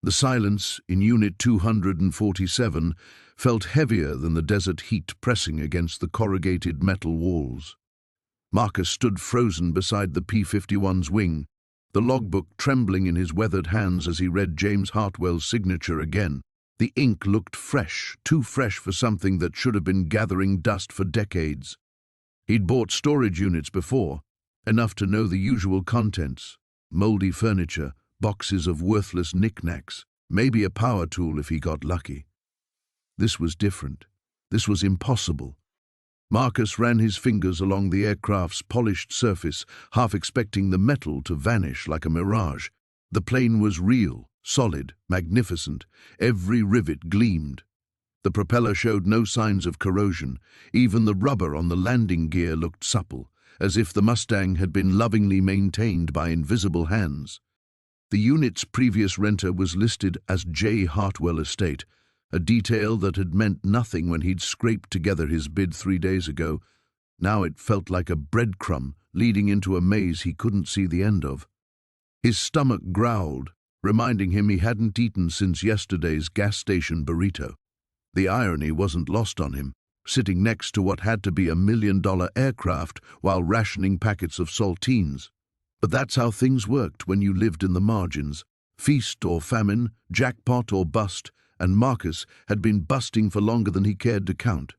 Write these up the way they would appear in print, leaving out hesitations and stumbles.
The silence in Unit 247 felt heavier than the desert heat pressing against the corrugated metal walls. Marcus stood frozen beside the P-51's wing, the logbook trembling in his weathered hands as he read James Hartwell's signature again. The ink looked fresh, too fresh for something that should have been gathering dust for decades. He'd bought storage units before, enough to know the usual contents: moldy furniture, boxes of worthless knickknacks, maybe a power tool if he got lucky. This was different. This was impossible. Marcus ran his fingers along the aircraft's polished surface, half expecting the metal to vanish like a mirage. The plane was real, solid, magnificent. Every rivet gleamed. The propeller showed no signs of corrosion. Even the rubber on the landing gear looked supple, as if the Mustang had been lovingly maintained by invisible hands. The unit's previous renter was listed as J. Hartwell Estate, a detail that had meant nothing when he'd scraped together his bid 3 days ago. Now it felt like a breadcrumb leading into a maze he couldn't see the end of. His stomach growled, reminding him he hadn't eaten since yesterday's gas station burrito. The irony wasn't lost on him, sitting next to what had to be $1 million aircraft while rationing packets of saltines. But that's how things worked when you lived in the margins. Feast or famine, jackpot or bust, and Marcus had been busting for longer than he cared to count.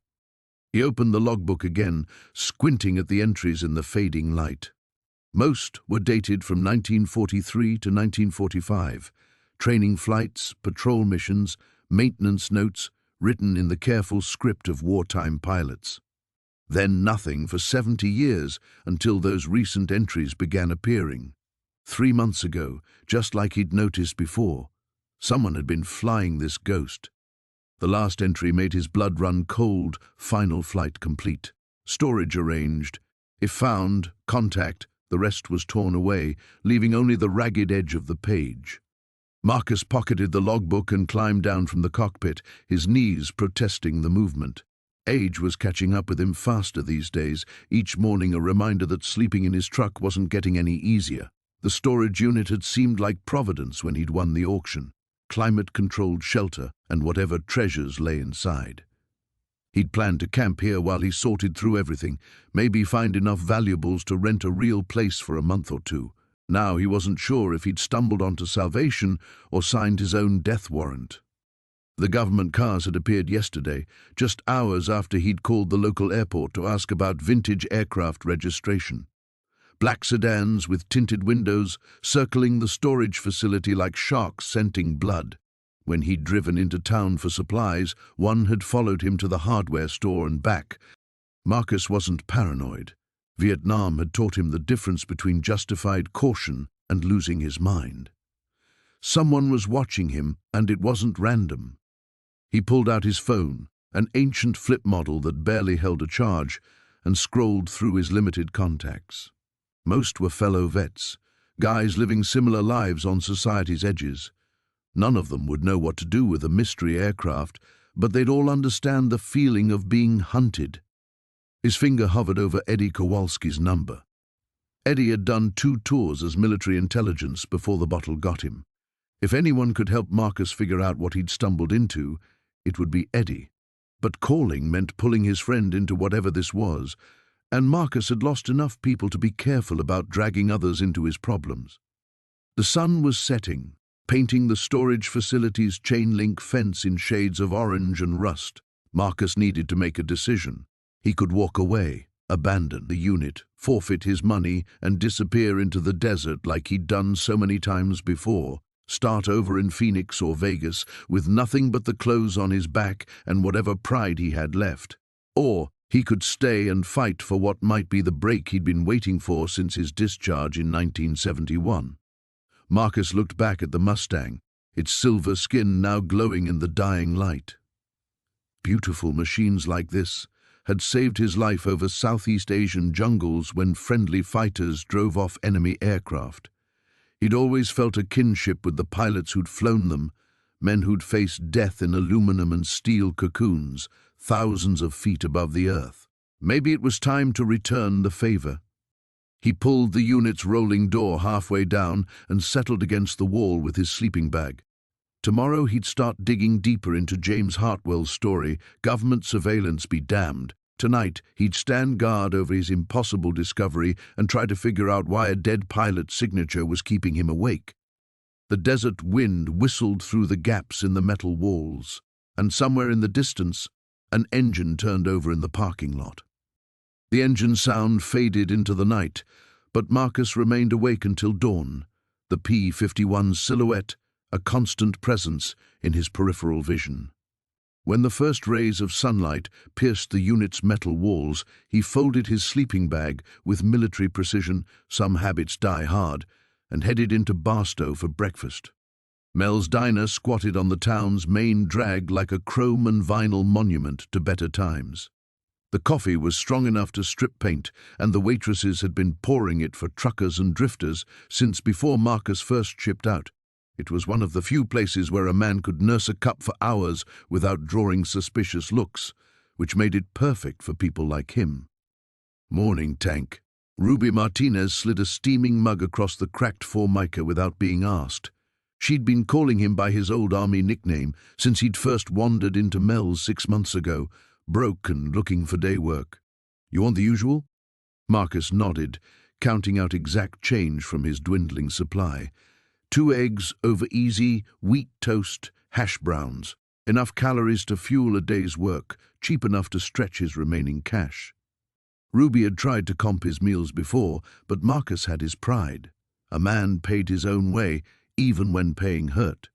He opened the logbook again, squinting at the entries in the fading light. Most were dated from 1943 to 1945. Training flights, patrol missions, maintenance notes, written in the careful script of wartime pilots. Then nothing for 70 years until those recent entries began appearing. 3 months ago, just like he'd noticed before, someone had been flying this ghost. The last entry made his blood run cold. Final flight complete. Storage arranged. If found, contact. The rest was torn away, leaving only the ragged edge of the page. Marcus pocketed the logbook and climbed down from the cockpit, his knees protesting the movement. Age was catching up with him faster these days, each morning a reminder that sleeping in his truck wasn't getting any easier. The storage unit had seemed like Providence when he'd won the auction. Climate-controlled shelter and whatever treasures lay inside. He'd planned to camp here while he sorted through everything, maybe find enough valuables to rent a real place for a month or two. Now he wasn't sure if he'd stumbled onto salvation or signed his own death warrant. The government cars had appeared yesterday, just hours after he'd called the local airport to ask about vintage aircraft registration. Black sedans with tinted windows circling the storage facility like sharks scenting blood. When he'd driven into town for supplies, one had followed him to the hardware store and back. Marcus wasn't paranoid. Vietnam had taught him the difference between justified caution and losing his mind. Someone was watching him, and it wasn't random. He pulled out his phone, an ancient flip model that barely held a charge, and scrolled through his limited contacts. Most were fellow vets, guys living similar lives on society's edges. None of them would know what to do with a mystery aircraft, but they'd all understand the feeling of being hunted. His finger hovered over Eddie Kowalski's number. Eddie had done 2 tours as military intelligence before the bottle got him. If anyone could help Marcus figure out what he'd stumbled into, it would be Eddie. But calling meant pulling his friend into whatever this was, and Marcus had lost enough people to be careful about dragging others into his problems. The sun was setting, painting the storage facility's chain-link fence in shades of orange and rust. Marcus needed to make a decision. He could walk away, abandon the unit, forfeit his money, and disappear into the desert like he'd done so many times before. Start over in Phoenix or Vegas with nothing but the clothes on his back and whatever pride he had left. Or he could stay and fight for what might be the break he'd been waiting for since his discharge in 1971. Marcus looked back at the Mustang, its silver skin now glowing in the dying light. Beautiful machines like this had saved his life over Southeast Asian jungles when friendly fighters drove off enemy aircraft. He'd always felt a kinship with the pilots who'd flown them, men who'd faced death in aluminum and steel cocoons, thousands of feet above the earth. Maybe it was time to return the favor. He pulled the unit's rolling door halfway down and settled against the wall with his sleeping bag. Tomorrow he'd start digging deeper into James Hartwell's story, government surveillance be damned. Tonight, he'd stand guard over his impossible discovery and try to figure out why a dead pilot's signature was keeping him awake. The desert wind whistled through the gaps in the metal walls, and somewhere in the distance, an engine turned over in the parking lot. The engine sound faded into the night, but Marcus remained awake until dawn, the P-51's silhouette a constant presence in his peripheral vision. When the first rays of sunlight pierced the unit's metal walls, he folded his sleeping bag with military precision, some habits die hard, and headed into Barstow for breakfast. Mel's Diner squatted on the town's main drag like a chrome and vinyl monument to better times. The coffee was strong enough to strip paint, and the waitresses had been pouring it for truckers and drifters since before Marcus first shipped out. It was one of the few places where a man could nurse a cup for hours without drawing suspicious looks, which made it perfect for people like him. Morning, Tank. Ruby Martinez slid a steaming mug across the cracked formica without being asked. She'd been calling him by his old army nickname since he'd first wandered into Mel's 6 months ago, broke and looking for day work. You want the usual? Marcus nodded, counting out exact change from his dwindling supply. 2 eggs over easy, wheat toast, hash browns. Enough calories to fuel a day's work, cheap enough to stretch his remaining cash. Ruby had tried to comp his meals before, but Marcus had his pride. A man paid his own way, even when paying hurt.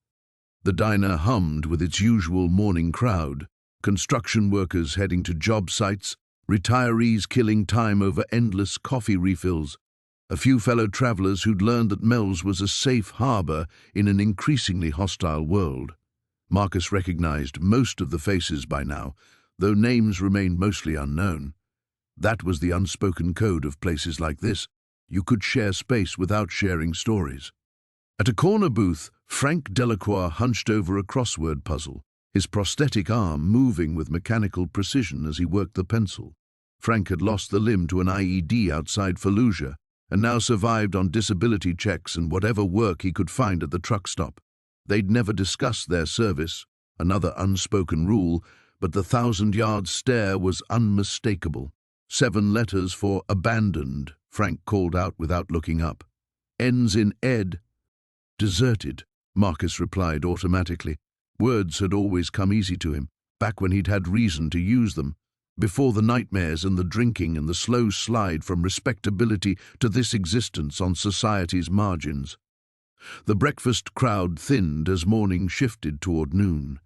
The diner hummed with its usual morning crowd, construction workers heading to job sites, retirees killing time over endless coffee refills, a few fellow travelers who'd learned that Mel's was a safe harbor in an increasingly hostile world. Marcus recognized most of the faces by now, though names remained mostly unknown. That was the unspoken code of places like this. You could share space without sharing stories. At a corner booth, Frank Delacroix hunched over a crossword puzzle, his prosthetic arm moving with mechanical precision as he worked the pencil. Frank had lost the limb to an IED outside Fallujah, and now survived on disability checks and whatever work he could find at the truck stop. They'd never discussed their service, another unspoken rule, but the 1,000-yard stare was unmistakable. 7 letters for abandoned, Frank called out without looking up. Ends in ed. Deserted, Marcus replied automatically. Words had always come easy to him, back when he'd had reason to use them, before the nightmares and the drinking and the slow slide from respectability to this existence on society's margins. The breakfast crowd thinned as morning shifted toward noon.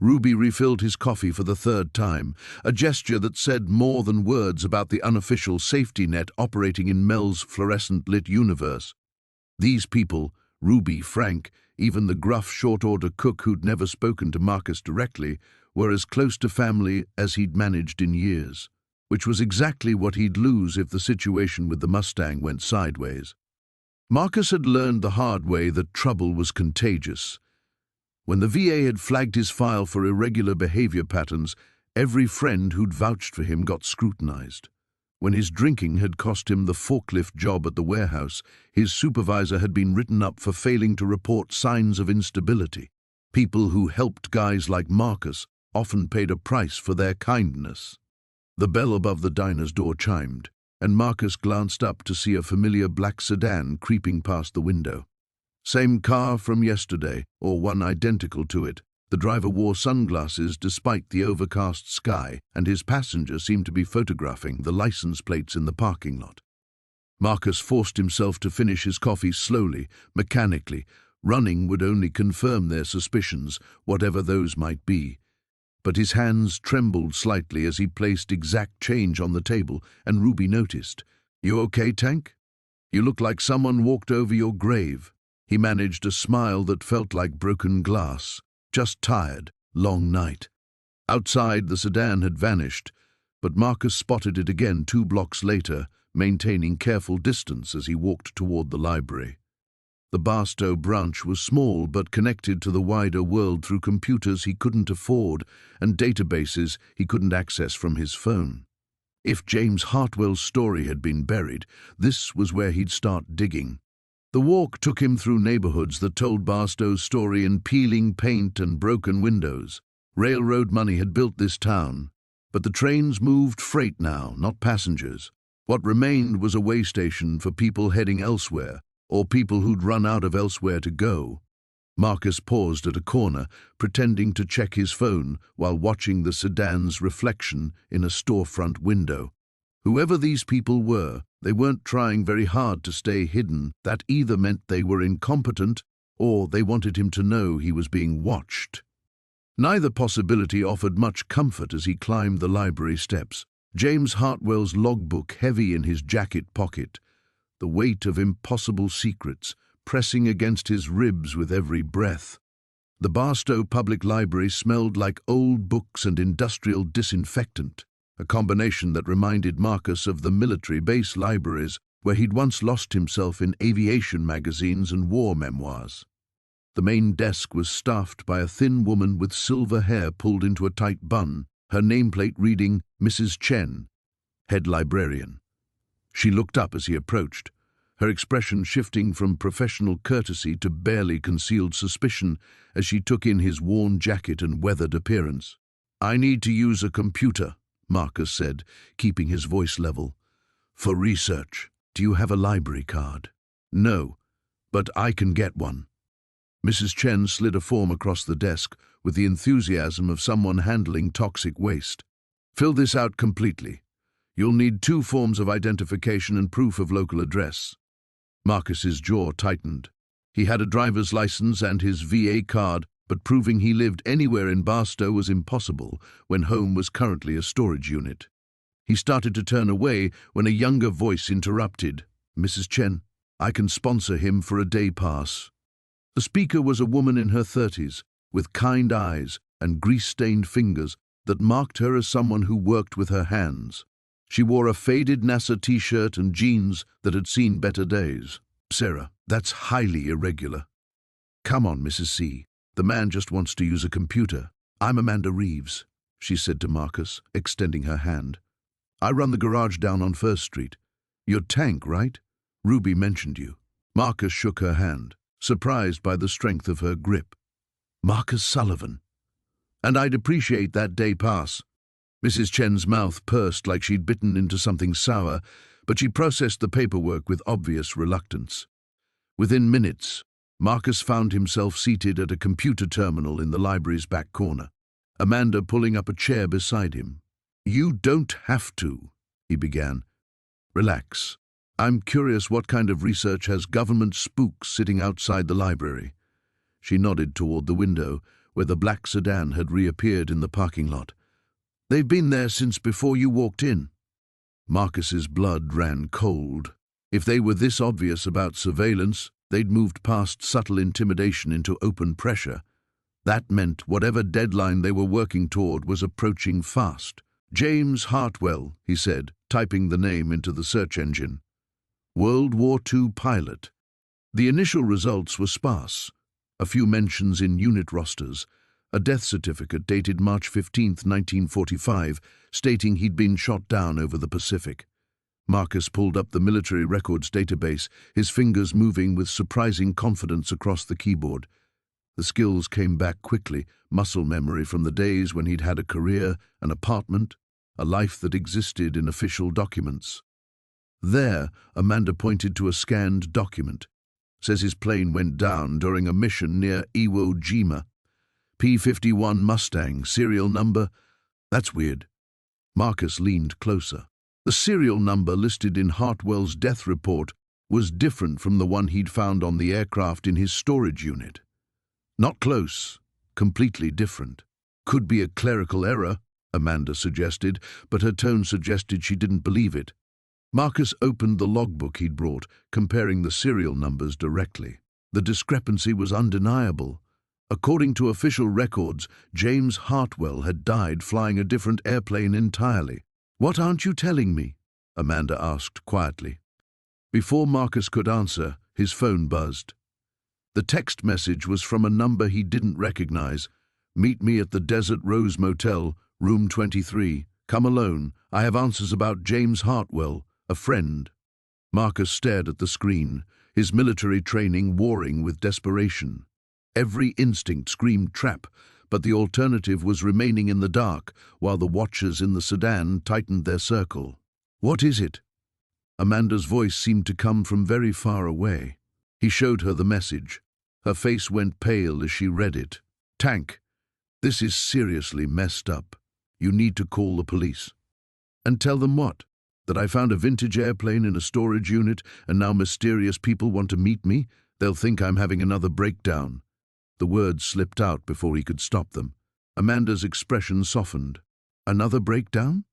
Ruby refilled his coffee for the 3rd time, a gesture that said more than words about the unofficial safety net operating in Mel's fluorescent-lit universe. These people, Ruby, Frank, even the gruff short-order cook who'd never spoken to Marcus directly, were as close to family as he'd managed in years, which was exactly what he'd lose if the situation with the Mustang went sideways. Marcus had learned the hard way that trouble was contagious. When the VA had flagged his file for irregular behavior patterns, every friend who'd vouched for him got scrutinized. When his drinking had cost him the forklift job at the warehouse, his supervisor had been written up for failing to report signs of instability. People who helped guys like Marcus often paid a price for their kindness. The bell above the diner's door chimed, and Marcus glanced up to see a familiar black sedan creeping past the window. Same car from yesterday, or one identical to it. The driver wore sunglasses despite the overcast sky, and his passenger seemed to be photographing the license plates in the parking lot. Marcus forced himself to finish his coffee slowly, mechanically. Running would only confirm their suspicions, whatever those might be. But his hands trembled slightly as he placed exact change on the table, and Ruby noticed. "You okay, Tank? You look like someone walked over your grave." He managed a smile that felt like broken glass. Just tired, long night. Outside, the sedan had vanished, but Marcus spotted it again 2 blocks later, maintaining careful distance as he walked toward the library. The Barstow branch was small but connected to the wider world through computers he couldn't afford and databases he couldn't access from his phone. If James Hartwell's story had been buried, this was where he'd start digging. The walk took him through neighborhoods that told Barstow's story in peeling paint and broken windows. Railroad money had built this town, but the trains moved freight now, not passengers. What remained was a way station for people heading elsewhere, or people who'd run out of elsewhere to go. Marcus paused at a corner, pretending to check his phone while watching the sedan's reflection in a storefront window. Whoever these people were, they weren't trying very hard to stay hidden. That either meant they were incompetent or they wanted him to know he was being watched. Neither possibility offered much comfort as he climbed the library steps, James Hartwell's logbook heavy in his jacket pocket, the weight of impossible secrets pressing against his ribs with every breath. The Barstow Public Library smelled like old books and industrial disinfectant, a combination that reminded Marcus of the military base libraries where he'd once lost himself in aviation magazines and war memoirs. The main desk was staffed by a thin woman with silver hair pulled into a tight bun, her nameplate reading Mrs. Chen, head librarian. She looked up as he approached, her expression shifting from professional courtesy to barely concealed suspicion as she took in his worn jacket and weathered appearance. "I need to use a computer," Marcus said, keeping his voice level. "For research. Do you have a library card?" "No, but I can get one." Mrs. Chen slid a form across the desk with the enthusiasm of someone handling toxic waste. "Fill this out completely. You'll need 2 forms of identification and proof of local address." Marcus's jaw tightened. He had a driver's license and his VA card, but proving he lived anywhere in Barstow was impossible when home was currently a storage unit. He started to turn away when a younger voice interrupted. "Mrs. Chen, I can sponsor him for a day pass." The speaker was a woman in her 30s, with kind eyes and grease-stained fingers that marked her as someone who worked with her hands. She wore a faded NASA t-shirt and jeans that had seen better days. "Sarah, that's highly irregular." "Come on, Mrs. C. The man just wants to use a computer." "I'm Amanda Reeves," she said to Marcus, extending her hand. "I run the garage down on 1st Street. You're Tank, right? Ruby mentioned you." Marcus shook her hand, surprised by the strength of her grip. "Marcus Sullivan. And I'd appreciate that day pass." Mrs. Chen's mouth pursed like she'd bitten into something sour, but she processed the paperwork with obvious reluctance. Within minutes, Marcus found himself seated at a computer terminal in the library's back corner, Amanda pulling up a chair beside him. "You don't have to," he began. "Relax. I'm curious what kind of research has government spooks sitting outside the library." She nodded toward the window, where the black sedan had reappeared in the parking lot. "They've been there since before you walked in." Marcus's blood ran cold. If they were this obvious about surveillance, they'd moved past subtle intimidation into open pressure. That meant whatever deadline they were working toward was approaching fast. "James Hartwell," he said, typing the name into the search engine. "World War II pilot." The initial results were sparse. A few mentions in unit rosters, a death certificate dated March 15, 1945, stating he'd been shot down over the Pacific. Marcus pulled up the military records database, his fingers moving with surprising confidence across the keyboard. The skills came back quickly, muscle memory from the days when he'd had a career, an apartment, a life that existed in official documents. There, Amanda pointed to a scanned document. "Says his plane went down during a mission near Iwo Jima. P-51 Mustang, serial number." "That's weird." Marcus leaned closer. The serial number listed in Hartwell's death report was different from the one he'd found on the aircraft in his storage unit. Not close, completely different. "Could be a clerical error," Amanda suggested, but her tone suggested she didn't believe it. Marcus opened the logbook he'd brought, comparing the serial numbers directly. The discrepancy was undeniable. According to official records, James Hartwell had died flying a different airplane entirely. "What aren't you telling me?" Amanda asked quietly. Before Marcus could answer, his phone buzzed. The text message was from a number he didn't recognize. "Meet me at the Desert Rose Motel, room 23. Come alone. I have answers about James Hartwell, a friend." Marcus stared at the screen, his military training warring with desperation. Every instinct screamed trap, but the alternative was remaining in the dark while the watchers in the sedan tightened their circle. "What is it?" Amanda's voice seemed to come from very far away. He showed her the message. Her face went pale as she read it. "Tank, this is seriously messed up. You need to call the police." "And tell them what? That I found a vintage airplane in a storage unit and now mysterious people want to meet me? They'll think I'm having another breakdown." The words slipped out before he could stop them. Amanda's expression softened. "Another breakdown?"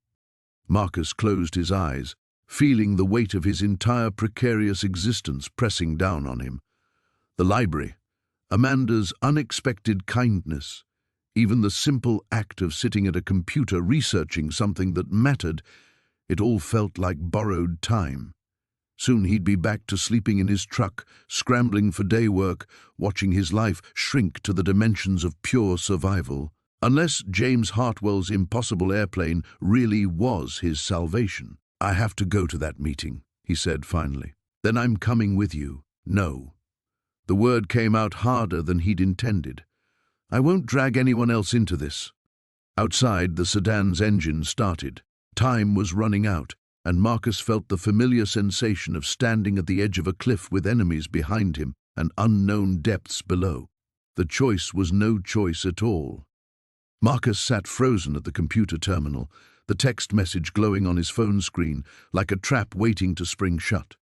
Marcus closed his eyes, feeling the weight of his entire precarious existence pressing down on him. The library, Amanda's unexpected kindness, even the simple act of sitting at a computer researching something that mattered, it all felt like borrowed time. Soon he'd be back to sleeping in his truck, scrambling for day work, watching his life shrink to the dimensions of pure survival. Unless James Hartwell's impossible airplane really was his salvation. "I have to go to that meeting," he said finally. "Then I'm coming with you." "No." The word came out harder than he'd intended. "I won't drag anyone else into this." Outside, the sedan's engine started. Time was running out, and Marcus felt the familiar sensation of standing at the edge of a cliff with enemies behind him and unknown depths below. The choice was no choice at all. Marcus sat frozen at the computer terminal, the text message glowing on his phone screen like a trap waiting to spring shut.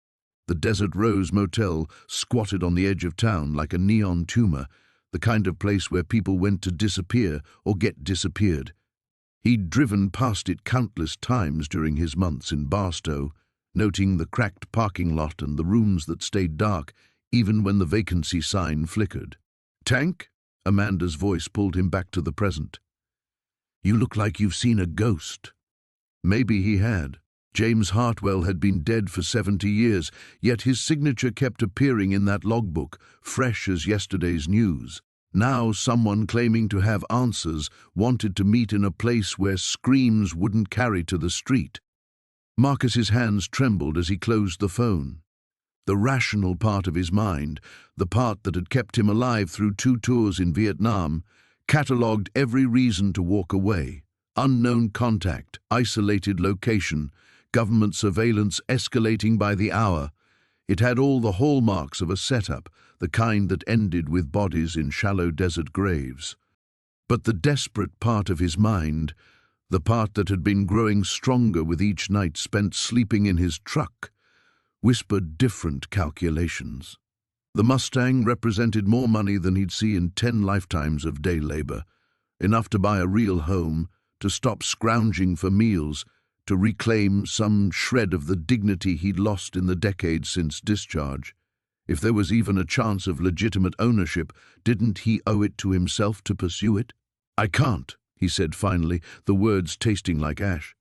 The Desert Rose Motel squatted on the edge of town like a neon tumor, the kind of place where people went to disappear or get disappeared. He'd driven past it countless times during his months in Barstow, noting the cracked parking lot and the rooms that stayed dark even when the vacancy sign flickered. "Tank?" Amanda's voice pulled him back to the present. "You look like you've seen a ghost." Maybe he had. James Hartwell had been dead for 70 years, yet his signature kept appearing in that logbook, fresh as yesterday's news. Now someone claiming to have answers wanted to meet in a place where screams wouldn't carry to the street. Marcus's hands trembled as he closed the phone. The rational part of his mind, the part that had kept him alive through 2 tours in Vietnam, catalogued every reason to walk away. Unknown contact, isolated location, government surveillance escalating by the hour. It had all the hallmarks of a setup, the kind that ended with bodies in shallow desert graves. But the desperate part of his mind, the part that had been growing stronger with each night spent sleeping in his truck, whispered different calculations. The Mustang represented more money than he'd see in 10 lifetimes of day labor, enough to buy a real home, to stop scrounging for meals, to reclaim some shred of the dignity he'd lost in the decades since discharge. If there was even a chance of legitimate ownership, didn't he owe it to himself to pursue it? "I can't," he said finally, the words tasting like ash.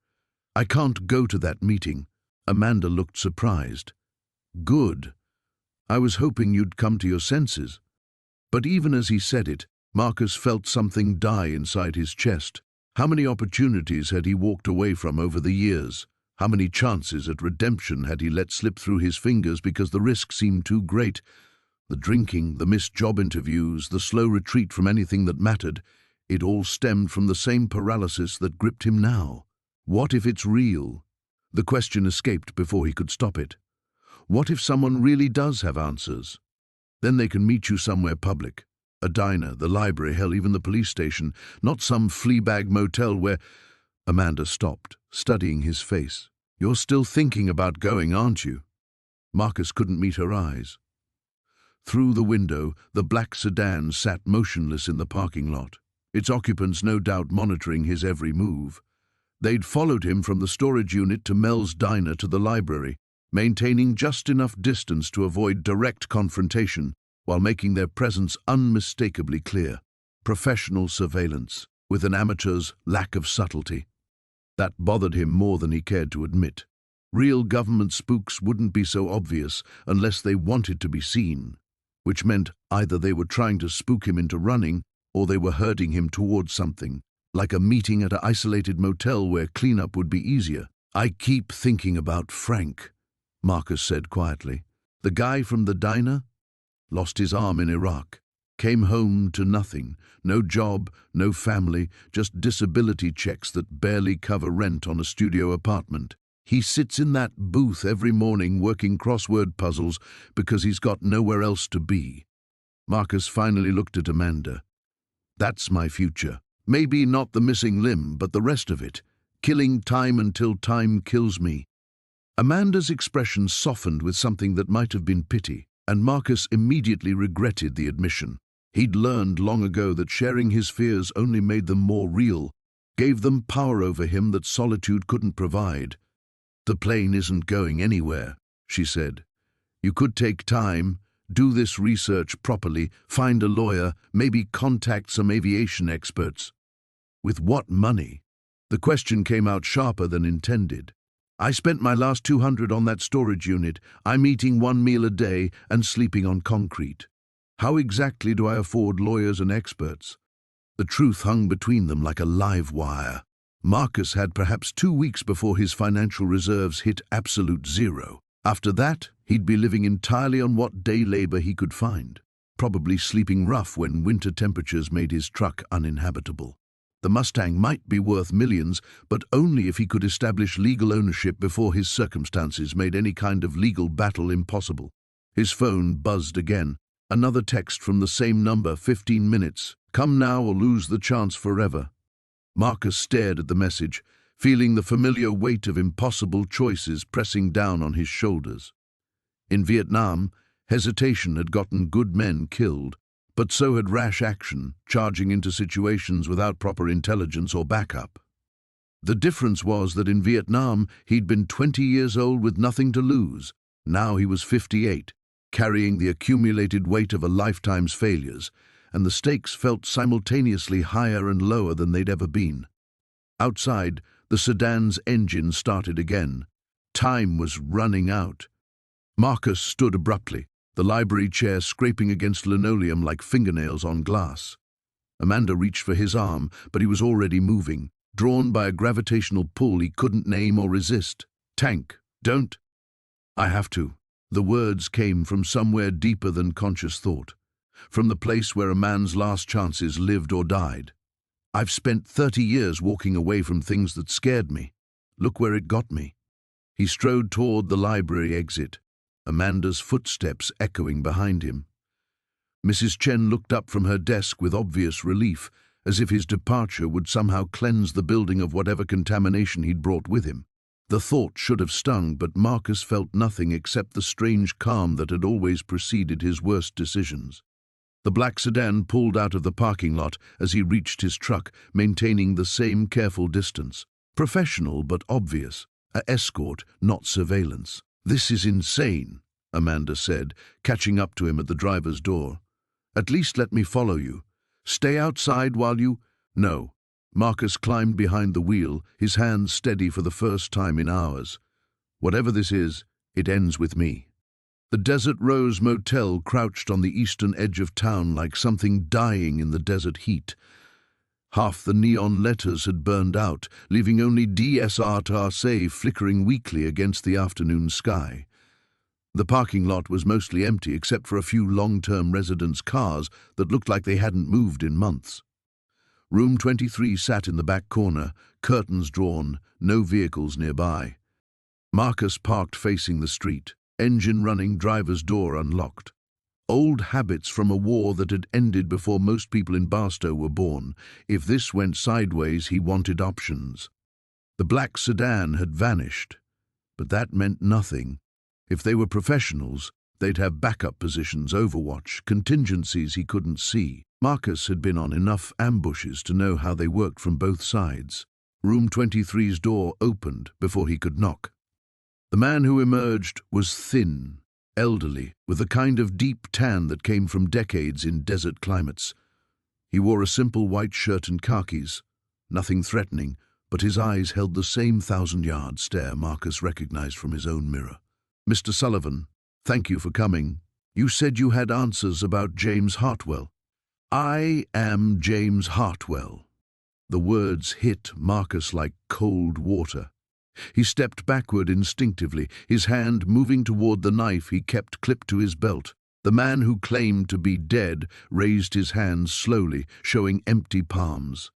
"I can't go to that meeting." Amanda looked surprised. "Good. I was hoping you'd come to your senses." But even as he said it, Marcus felt something die inside his chest. How many opportunities had he walked away from over the years? How many chances at redemption had he let slip through his fingers because the risk seemed too great? The drinking, the missed job interviews, the slow retreat from anything that mattered, it all stemmed from the same paralysis that gripped him now. What if it's real? The question escaped before he could stop it. What if someone really does have answers? Then they can meet you somewhere public. A diner, the library, hell, even the police station, not some flea-bag motel where... Amanda stopped, studying his face. "You're still thinking about going, aren't you?" Marcus couldn't meet her eyes. Through the window, the black sedan sat motionless in the parking lot, its occupants no doubt monitoring his every move. They'd followed him from the storage unit to Mel's diner to the library, maintaining just enough distance to avoid direct confrontation while making their presence unmistakably clear. Professional surveillance, with an amateur's lack of subtlety. That bothered him more than he cared to admit. Real government spooks wouldn't be so obvious unless they wanted to be seen, which meant either they were trying to spook him into running or they were herding him towards something, like a meeting at an isolated motel where cleanup would be easier. "I keep thinking about Frank," Marcus said quietly. The guy from the diner? Lost his arm in Iraq. Came home to nothing. No job, no family, just disability checks that barely cover rent on a studio apartment. He sits in that booth every morning working crossword puzzles because he's got nowhere else to be. Marcus finally looked at Amanda. That's my future. Maybe not the missing limb, but the rest of it. Killing time until time kills me. Amanda's expression softened with something that might have been pity, and Marcus immediately regretted the admission. He'd learned long ago that sharing his fears only made them more real, gave them power over him that solitude couldn't provide. The plane isn't going anywhere, she said. You could take time, do this research properly, find a lawyer, maybe contact some aviation experts. With what money? The question came out sharper than intended. I spent my last 200 on that storage unit. I'm eating 1 meal a day and sleeping on concrete. How exactly do I afford lawyers and experts? The truth hung between them like a live wire. Marcus had perhaps 2 weeks before his financial reserves hit absolute zero. After that, he'd be living entirely on what day labor he could find, probably sleeping rough when winter temperatures made his truck uninhabitable. The Mustang might be worth millions, but only if he could establish legal ownership before his circumstances made any kind of legal battle impossible. His phone buzzed again. Another text from the same number, 15 minutes. Come now or lose the chance forever. Marcus stared at the message, feeling the familiar weight of impossible choices pressing down on his shoulders. In Vietnam, hesitation had gotten good men killed, but so had rash action, charging into situations without proper intelligence or backup. The difference was that in Vietnam, he'd been 20 years old with nothing to lose. Now he was 58, carrying the accumulated weight of a lifetime's failures, and the stakes felt simultaneously higher and lower than they'd ever been. Outside, the sedan's engine started again. Time was running out. Marcus stood abruptly, the library chair scraping against linoleum like fingernails on glass. Amanda reached for his arm, but he was already moving, drawn by a gravitational pull he couldn't name or resist. Tank, don't. I have to. The words came from somewhere deeper than conscious thought, from the place where a man's last chances lived or died. I've spent 30 years walking away from things that scared me. Look where it got me. He strode toward the library exit, Amanda's footsteps echoing behind him. Mrs. Chen looked up from her desk with obvious relief, as if his departure would somehow cleanse the building of whatever contamination he'd brought with him. The thought should have stung, but Marcus felt nothing except the strange calm that had always preceded his worst decisions. The black sedan pulled out of the parking lot as he reached his truck, maintaining the same careful distance. Professional but obvious. An escort, not surveillance. This is insane, Amanda said, catching up to him at the driver's door. At least let me follow you. Stay outside while you... No. Marcus climbed behind the wheel, his hands steady for the first time in hours. Whatever this is, it ends with me. The Desert Rose Motel crouched on the eastern edge of town like something dying in the desert heat. Half the neon letters had burned out, leaving only DSRTRC flickering weakly against the afternoon sky. The parking lot was mostly empty except for a few long-term residents' cars that looked like they hadn't moved in months. Room 23 sat in the back corner, curtains drawn, no vehicles nearby. Marcus parked facing the street, engine running, driver's door unlocked. Old habits from a war that had ended before most people in Barstow were born. If this went sideways, he wanted options. The black sedan had vanished, but that meant nothing. If they were professionals, they'd have backup positions, overwatch, contingencies he couldn't see. Marcus had been on enough ambushes to know how they worked from both sides. Room 23's door opened before he could knock. The man who emerged was thin, elderly, with the kind of deep tan that came from decades in desert climates. He wore a simple white shirt and khakis, nothing threatening, but his eyes held the same 1,000-yard stare Marcus recognized from his own mirror. Mr. Sullivan, thank you for coming. You said you had answers about James Hartwell. I am James Hartwell. The words hit Marcus like cold water. He stepped backward instinctively, his hand moving toward the knife he kept clipped to his belt. The man who claimed to be dead raised his hands slowly, showing empty palms.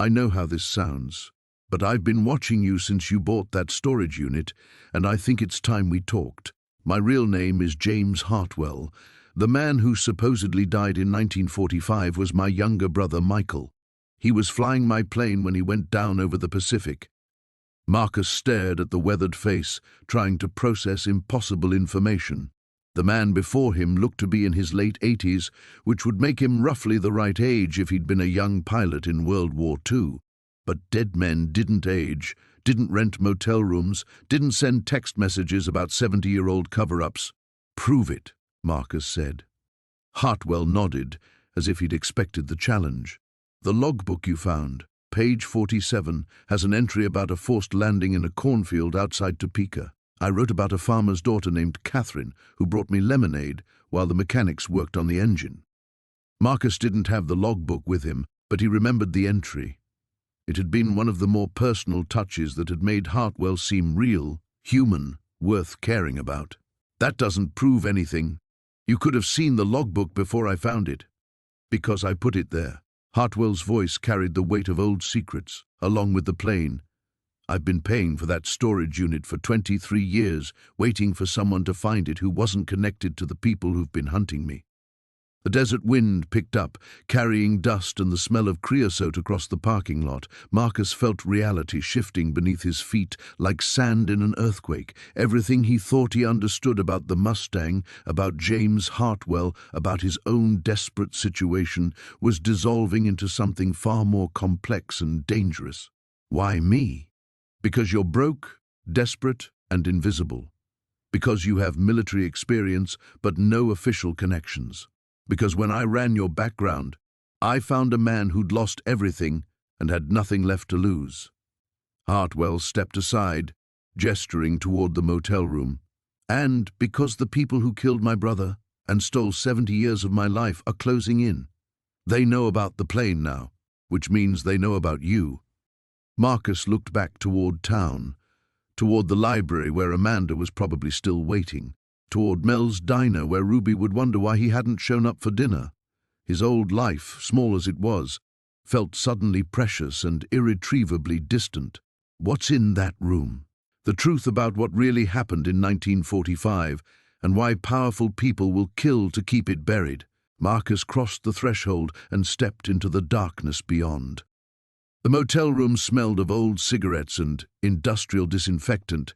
"I know how this sounds, but I've been watching you since you bought that storage unit, and I think it's time we talked. My real name is James Hartwell. The man who supposedly died in 1945 was my younger brother, Michael. He was flying my plane when he went down over the Pacific." Marcus stared at the weathered face, trying to process impossible information. The man before him looked to be in his late 80s, which would make him roughly the right age if he'd been a young pilot in World War II. But dead men didn't age, didn't rent motel rooms, didn't send text messages about 70-year-old cover-ups. "Prove it," Marcus said. Hartwell nodded, as if he'd expected the challenge. "The logbook you found, page 47, has an entry about a forced landing in a cornfield outside Topeka. I wrote about a farmer's daughter named Catherine, who brought me lemonade while the mechanics worked on the engine." Marcus didn't have the logbook with him, but he remembered the entry. It had been one of the more personal touches that had made Hartwell seem real, human, worth caring about. "That doesn't prove anything. You could have seen the logbook before I found it." "Because I put it there." Hartwell's voice carried the weight of old secrets, along with the plane. "I've been paying for that storage unit for 23 years, waiting for someone to find it who wasn't connected to the people who've been hunting me." The desert wind picked up, carrying dust and the smell of creosote across the parking lot. Marcus felt reality shifting beneath his feet like sand in an earthquake. Everything he thought he understood about the Mustang, about James Hartwell, about his own desperate situation, was dissolving into something far more complex and dangerous. "Why me?" "Because you're broke, desperate, and invisible. Because you have military experience but no official connections. Because when I ran your background, I found a man who'd lost everything and had nothing left to lose." Hartwell stepped aside, gesturing toward the motel room. "And because the people who killed my brother and stole 70 years of my life are closing in. They know about the plane now, which means they know about you." Marcus looked back toward town, toward the library where Amanda was probably still waiting, toward Mel's diner where Ruby would wonder why he hadn't shown up for dinner. His old life, small as it was, felt suddenly precious and irretrievably distant. What's in that room? The truth about what really happened in 1945 and why powerful people will kill to keep it buried. Marcus crossed the threshold and stepped into the darkness beyond. The motel room smelled of old cigarettes and industrial disinfectant,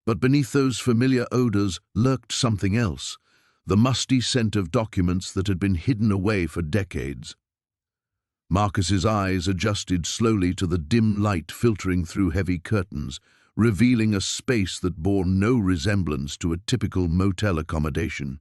but beneath those familiar odors lurked something else, the musty scent of documents that had been hidden away for decades. Marcus's eyes adjusted slowly to the dim light filtering through heavy curtains, revealing a space that bore no resemblance to a typical motel accommodation.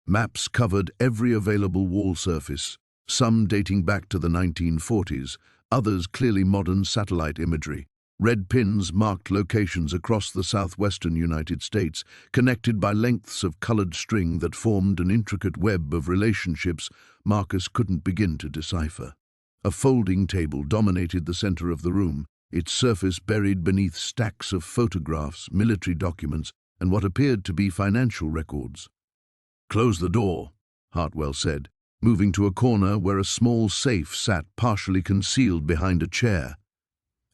Maps covered every available wall surface, some dating back to the 1940s, others clearly modern satellite imagery. Red pins marked locations across the southwestern United States, connected by lengths of colored string that formed an intricate web of relationships Marcus couldn't begin to decipher. A folding table dominated the center of the room, its surface buried beneath stacks of photographs, military documents, and what appeared to be financial records. "Close the door," Hartwell said, moving to a corner where a small safe sat partially concealed behind a chair.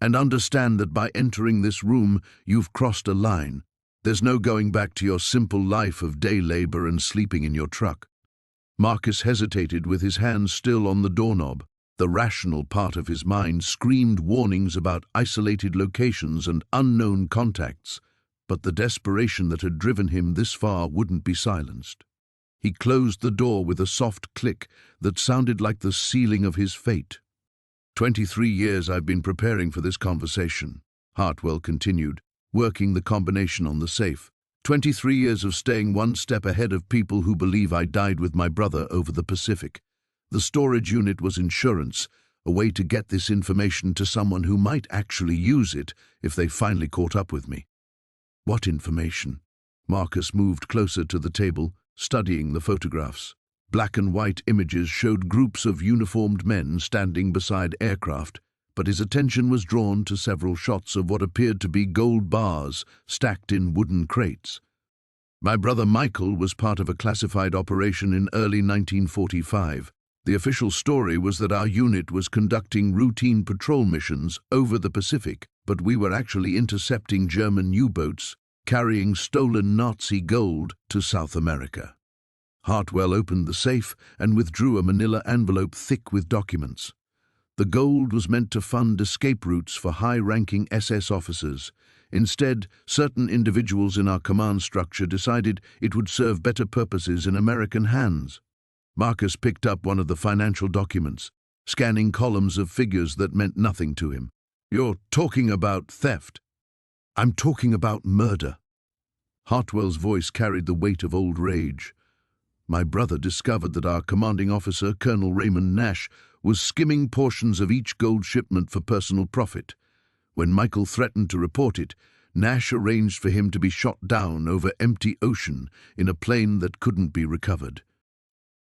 "And understand that by entering this room, you've crossed a line. There's no going back to your simple life of day labor and sleeping in your truck." Marcus hesitated with his hand still on the doorknob. The rational part of his mind screamed warnings about isolated locations and unknown contacts, but the desperation that had driven him this far wouldn't be silenced. He closed the door with a soft click that sounded like the sealing of his fate. 23 years I've been preparing for this conversation," Hartwell continued, working the combination on the safe. 23 years of staying one step ahead of people who believe I died with my brother over the Pacific. The storage unit was insurance, a way to get this information to someone who might actually use it if they finally caught up with me. "What information?" Marcus moved closer to the table, studying the photographs. Black and white images showed groups of uniformed men standing beside aircraft, but his attention was drawn to several shots of what appeared to be gold bars stacked in wooden crates. My brother Michael was part of a classified operation in early 1945. The official story was that our unit was conducting routine patrol missions over the Pacific, but we were actually intercepting German U-boats carrying stolen Nazi gold to South America. Hartwell opened the safe and withdrew a manila envelope thick with documents. The gold was meant to fund escape routes for high-ranking SS officers. Instead, certain individuals in our command structure decided it would serve better purposes in American hands. Marcus picked up one of the financial documents, scanning columns of figures that meant nothing to him. "You're talking about theft." "I'm talking about murder." Hartwell's voice carried the weight of old rage. My brother discovered that our commanding officer, Colonel Raymond Nash, was skimming portions of each gold shipment for personal profit. When Michael threatened to report it, Nash arranged for him to be shot down over empty ocean in a plane that couldn't be recovered.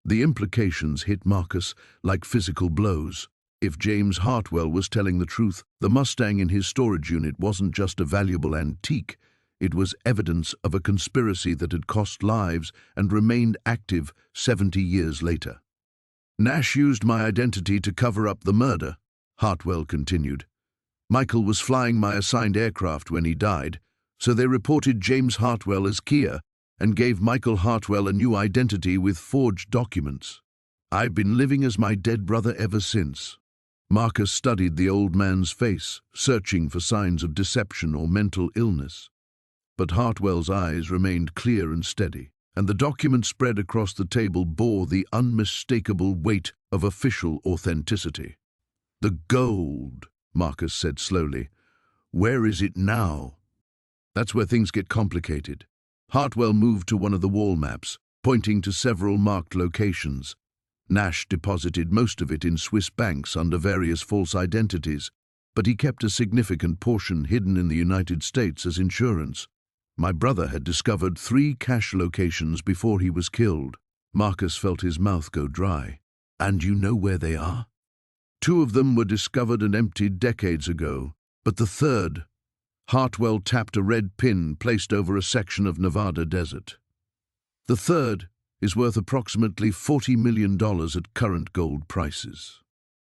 The implications hit Marcus like physical blows. If James Hartwell was telling the truth, the Mustang in his storage unit wasn't just a valuable antique. It was evidence of a conspiracy that had cost lives and remained active 70 years later. "Nash used my identity to cover up the murder," Hartwell continued. "Michael was flying my assigned aircraft when he died, so they reported James Hartwell as Kia and gave Michael Hartwell a new identity with forged documents. I've been living as my dead brother ever since." Marcus studied the old man's face, searching for signs of deception or mental illness. But Hartwell's eyes remained clear and steady, and the document spread across the table bore the unmistakable weight of official authenticity. "The gold," Marcus said slowly. "Where is it now?" That's where things get complicated. Hartwell moved to one of the wall maps, pointing to several marked locations. Nash deposited most of it in Swiss banks under various false identities, but he kept a significant portion hidden in the United States as insurance. My brother had discovered 3 cash locations before he was killed. Marcus felt his mouth go dry. "And you know where they are?" "2 of them were discovered and emptied decades ago, but the third..." Hartwell tapped a red pin placed over a section of Nevada desert. "The third is worth approximately $40 million at current gold prices."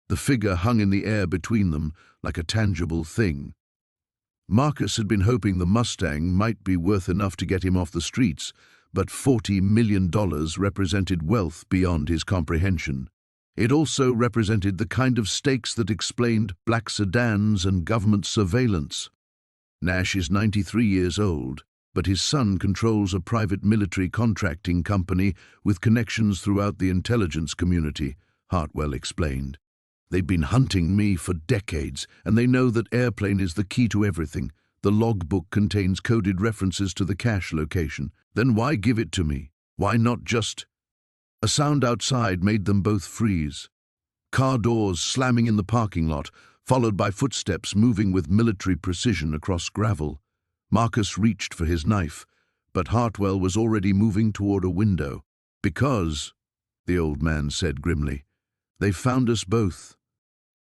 The figure hung in the air between them like a tangible thing. Marcus had been hoping the Mustang might be worth enough to get him off the streets, but $40 million represented wealth beyond his comprehension. It also represented the kind of stakes that explained black sedans and government surveillance. Nash is 93 years old, but his son controls a private military contracting company with connections throughout the intelligence community, Hartwell explained. "They've been hunting me for decades, and they know that airplane is the key to everything. The logbook contains coded references to the cache location. Then why give it to me? Why not just..." A sound outside made them both freeze. Car doors slamming in the parking lot, followed by footsteps moving with military precision across gravel. Marcus reached for his knife, but Hartwell was already moving toward a window. "Because," the old man said grimly, "they found us both."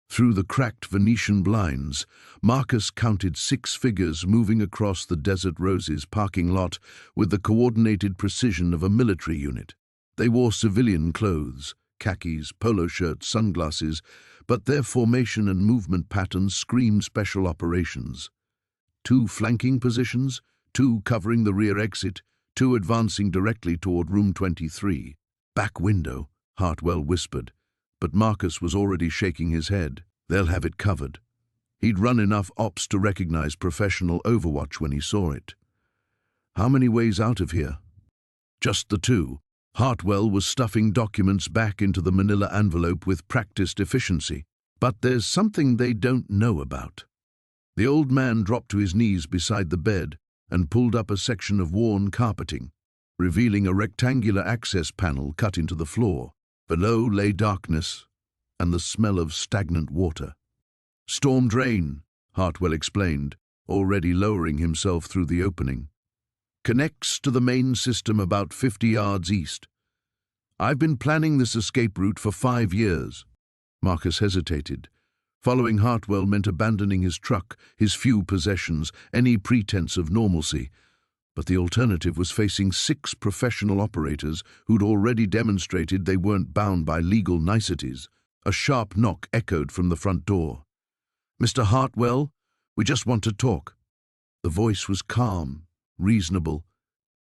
Through the cracked Venetian blinds, Marcus counted 6 figures moving across the Desert Roses parking lot with the coordinated precision of a military unit. They wore civilian clothes, khakis, polo shirts, sunglasses, but their formation and movement patterns screamed special operations. 2 flanking positions, 2 covering the rear exit, 2 advancing directly toward room 23. "Back window," Hartwell whispered, but Marcus was already shaking his head. "They'll have it covered." He'd run enough ops to recognize professional Overwatch when he saw it. "How many ways out of here?" "Just the 2. Hartwell was stuffing documents back into the manila envelope with practiced efficiency. "But there's something they don't know about." The old man dropped to his knees beside the bed and pulled up a section of worn carpeting, revealing a rectangular access panel cut into the floor. Below lay darkness and the smell of stagnant water. "Storm drain," Hartwell explained, already lowering himself through the opening. "Connects to the main system about 50 yards east. I've been planning this escape route for 5 years." Marcus hesitated. Following Hartwell meant abandoning his truck, his few possessions, any pretense of normalcy. But the alternative was facing 6 professional operators who'd already demonstrated they weren't bound by legal niceties. A sharp knock echoed from the front door. "Mr. Hartwell, we just want to talk." The voice was calm, reasonable,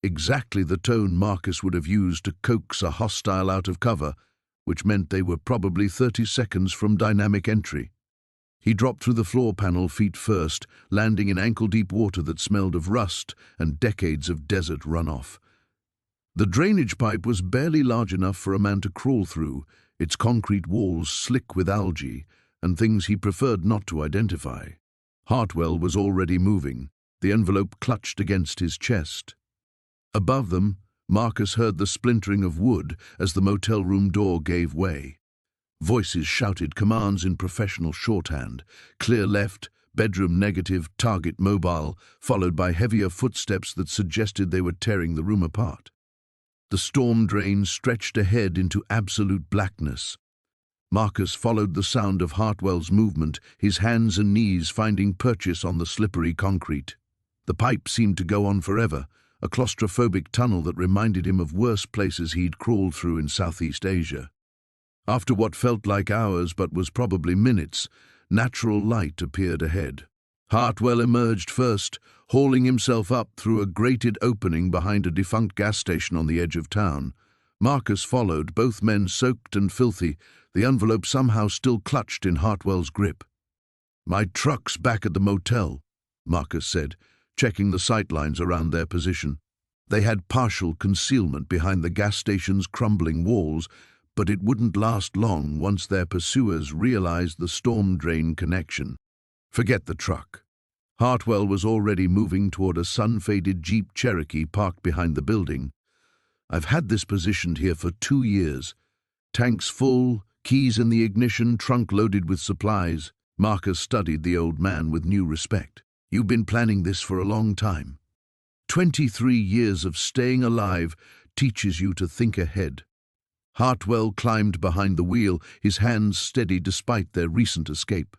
exactly the tone Marcus would have used to coax a hostile out of cover, which meant they were probably 30 seconds from dynamic entry. He dropped through the floor panel feet first, landing in ankle-deep water that smelled of rust and decades of desert runoff. The drainage pipe was barely large enough for a man to crawl through, its concrete walls slick with algae and things he preferred not to identify. Hartwell was already moving, the envelope clutched against his chest. Above them, Marcus heard the splintering of wood as the motel room door gave way. Voices shouted commands in professional shorthand: clear left, bedroom negative, target mobile, followed by heavier footsteps that suggested they were tearing the room apart. The storm drain stretched ahead into absolute blackness. Marcus followed the sound of Hartwell's movement, his hands and knees finding purchase on the slippery concrete. The pipe seemed to go on forever, a claustrophobic tunnel that reminded him of worse places he'd crawled through in Southeast Asia. After what felt like hours but was probably minutes, natural light appeared ahead. Hartwell emerged first, hauling himself up through a grated opening behind a defunct gas station on the edge of town. Marcus followed, both men soaked and filthy, the envelope somehow still clutched in Hartwell's grip. "My truck's back at the motel," Marcus said, checking the sightlines around their position. They had partial concealment behind the gas station's crumbling walls, but it wouldn't last long once their pursuers realized the storm drain connection. Forget the truck. Hartwell was already moving toward a sun-faded Jeep Cherokee parked behind the building. "I've had this positioned here for 2 years. Tanks full, keys in the ignition, trunk loaded with supplies." Marcus studied the old man with new respect. "You've been planning this for a long time. 23 years of staying alive teaches you to think ahead." Hartwell climbed behind the wheel, his hands steady despite their recent escape.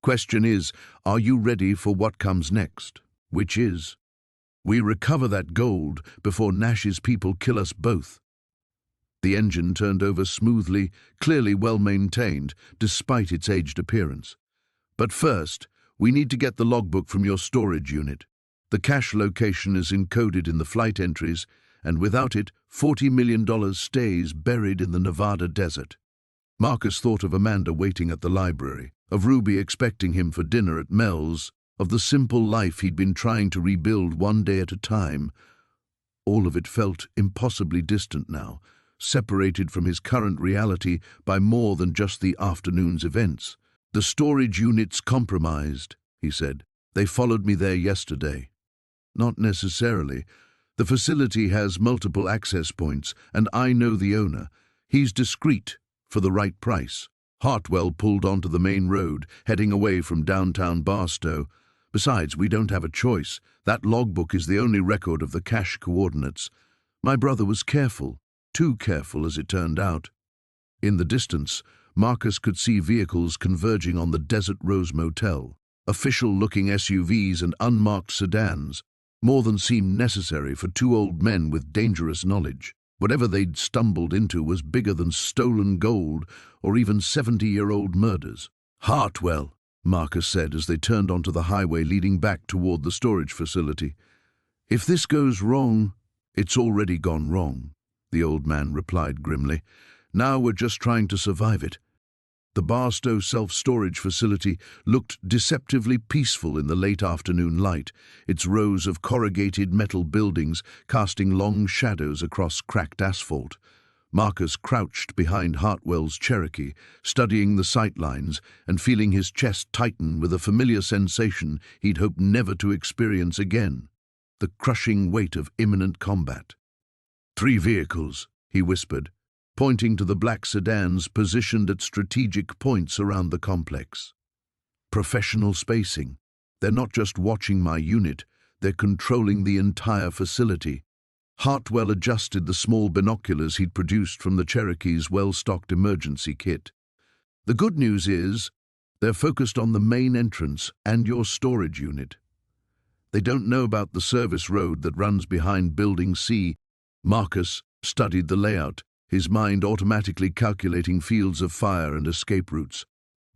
"Question is, are you ready for what comes next? Which is, we recover that gold before Nash's people kill us both." The engine turned over smoothly, clearly well maintained, despite its aged appearance. "But first, we need to get the logbook from your storage unit. The cache location is encoded in the flight entries, and without it, $40 million stays buried in the Nevada desert." Marcus thought of Amanda waiting at the library, of Ruby expecting him for dinner at Mel's, of the simple life he'd been trying to rebuild one day at a time. All of it felt impossibly distant now, separated from his current reality by more than just the afternoon's events. "The storage unit's compromised," he said. "They followed me there yesterday." "Not necessarily. The facility has multiple access points, and I know the owner. He's discreet, for the right price." Hartwell pulled onto the main road, heading away from downtown Barstow. "Besides, we don't have a choice. That logbook is the only record of the cache coordinates. My brother was careful, too careful as it turned out." In the distance, Marcus could see vehicles converging on the Desert Rose Motel, official-looking SUVs and unmarked sedans, more than seemed necessary for 2 old men with dangerous knowledge. Whatever they'd stumbled into was bigger than stolen gold or even 70-year-old murders. "Hartwell," Marcus said as they turned onto the highway leading back toward the storage facility. "If this goes wrong, it's already gone wrong," the old man replied grimly. "Now we're just trying to survive it." The Barstow self-storage facility looked deceptively peaceful in the late afternoon light, its rows of corrugated metal buildings casting long shadows across cracked asphalt. Marcus crouched behind Hartwell's Cherokee, studying the sightlines and feeling his chest tighten with a familiar sensation he'd hoped never to experience again: the crushing weight of imminent combat. "3 vehicles," he whispered, pointing to the black sedans positioned at strategic points around the complex. "Professional spacing. They're not just watching my unit, they're controlling the entire facility." Hartwell adjusted the small binoculars he'd produced from the Cherokee's well-stocked emergency kit. "The good news is, They're focused on the main entrance and your storage unit. They don't know about the service road that runs behind Building C. Marcus studied the layout, his mind automatically calculating fields of fire and escape routes.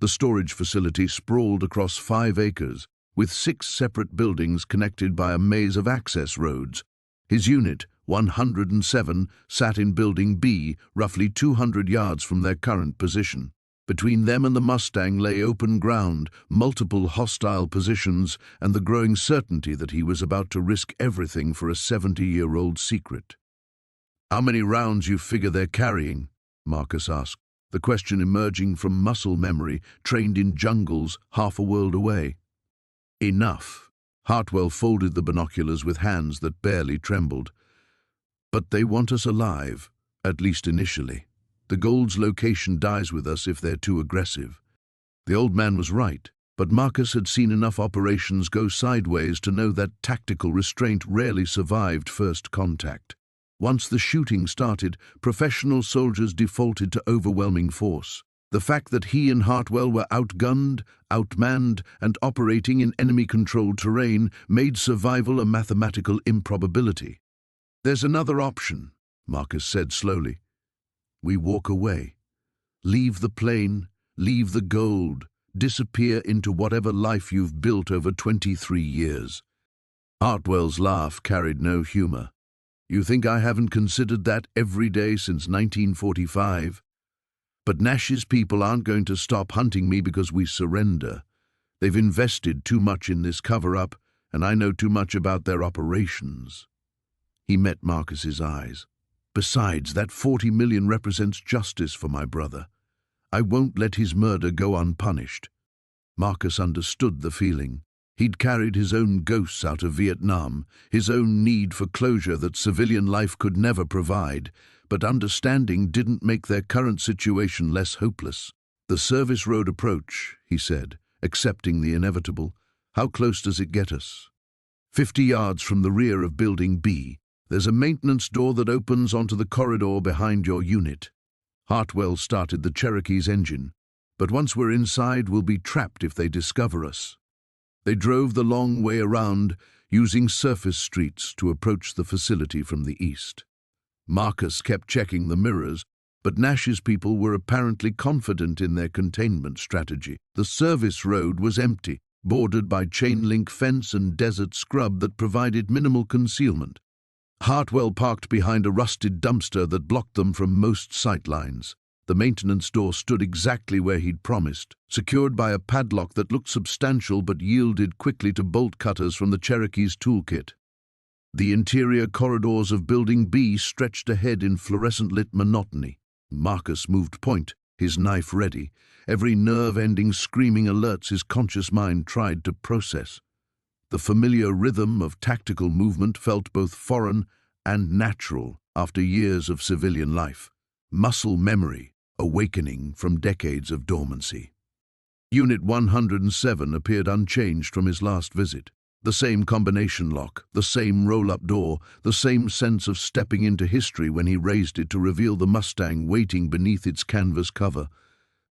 The storage facility sprawled across 5 acres, with 6 separate buildings connected by a maze of access roads. His unit, 107, sat in Building B, roughly 200 yards from their current position. Between them and the Mustang lay open ground, multiple hostile positions, and the growing certainty that he was about to risk everything for a 70-year-old secret. "How many rounds you figure they're carrying?" Marcus asked, the question emerging from muscle memory, trained in jungles half a world away. "Enough." Hartwell folded the binoculars with hands that barely trembled. "But they want us alive, at least initially. The gold's location dies with us if they're too aggressive." The old man was right, but Marcus had seen enough operations go sideways to know that tactical restraint rarely survived first contact. Once the shooting started, professional soldiers defaulted to overwhelming force. The fact that he and Hartwell were outgunned, outmanned, and operating in enemy-controlled terrain made survival a mathematical improbability. "There's another option," Marcus said slowly. "We walk away. Leave the plane, leave the gold, disappear into whatever life you've built over 23 years. Hartwell's laugh carried no humor. "You think I haven't considered that every day since 1945? But Nash's people aren't going to stop hunting me because we surrender. They've invested too much in this cover-up, and I know too much about their operations." He met Marcus's eyes. "Besides, that 40 million represents justice for my brother. I won't let his murder go unpunished." Marcus understood the feeling. He'd carried his own ghosts out of Vietnam, his own need for closure that civilian life could never provide, but understanding didn't make their current situation less hopeless. "The service road approach," he said, accepting the inevitable. "How close does it get us?" 50 yards from the rear of Building B. There's a maintenance door that opens onto the corridor behind your unit." Hartwell started the Cherokee's engine. "But once we're inside, we'll be trapped if they discover us." They drove the long way around, using surface streets to approach the facility from the east. Marcus kept checking the mirrors, but Nash's people were apparently confident in their containment strategy. The service road was empty, bordered by chain-link fence and desert scrub that provided minimal concealment. Hartwell parked behind a rusted dumpster that blocked them from most sightlines. The maintenance door stood exactly where he'd promised, secured by a padlock that looked substantial but yielded quickly to bolt cutters from the Cherokee's toolkit. The interior corridors of Building B stretched ahead in fluorescent-lit monotony. Marcus moved point, his knife ready, every nerve ending screaming alerts his conscious mind tried to process. The familiar rhythm of tactical movement felt both foreign and natural after years of civilian life. Muscle memory, awakening from decades of dormancy. Unit 107 appeared unchanged from his last visit. The same combination lock, the same roll-up door, the same sense of stepping into history when he raised it to reveal the Mustang waiting beneath its canvas cover.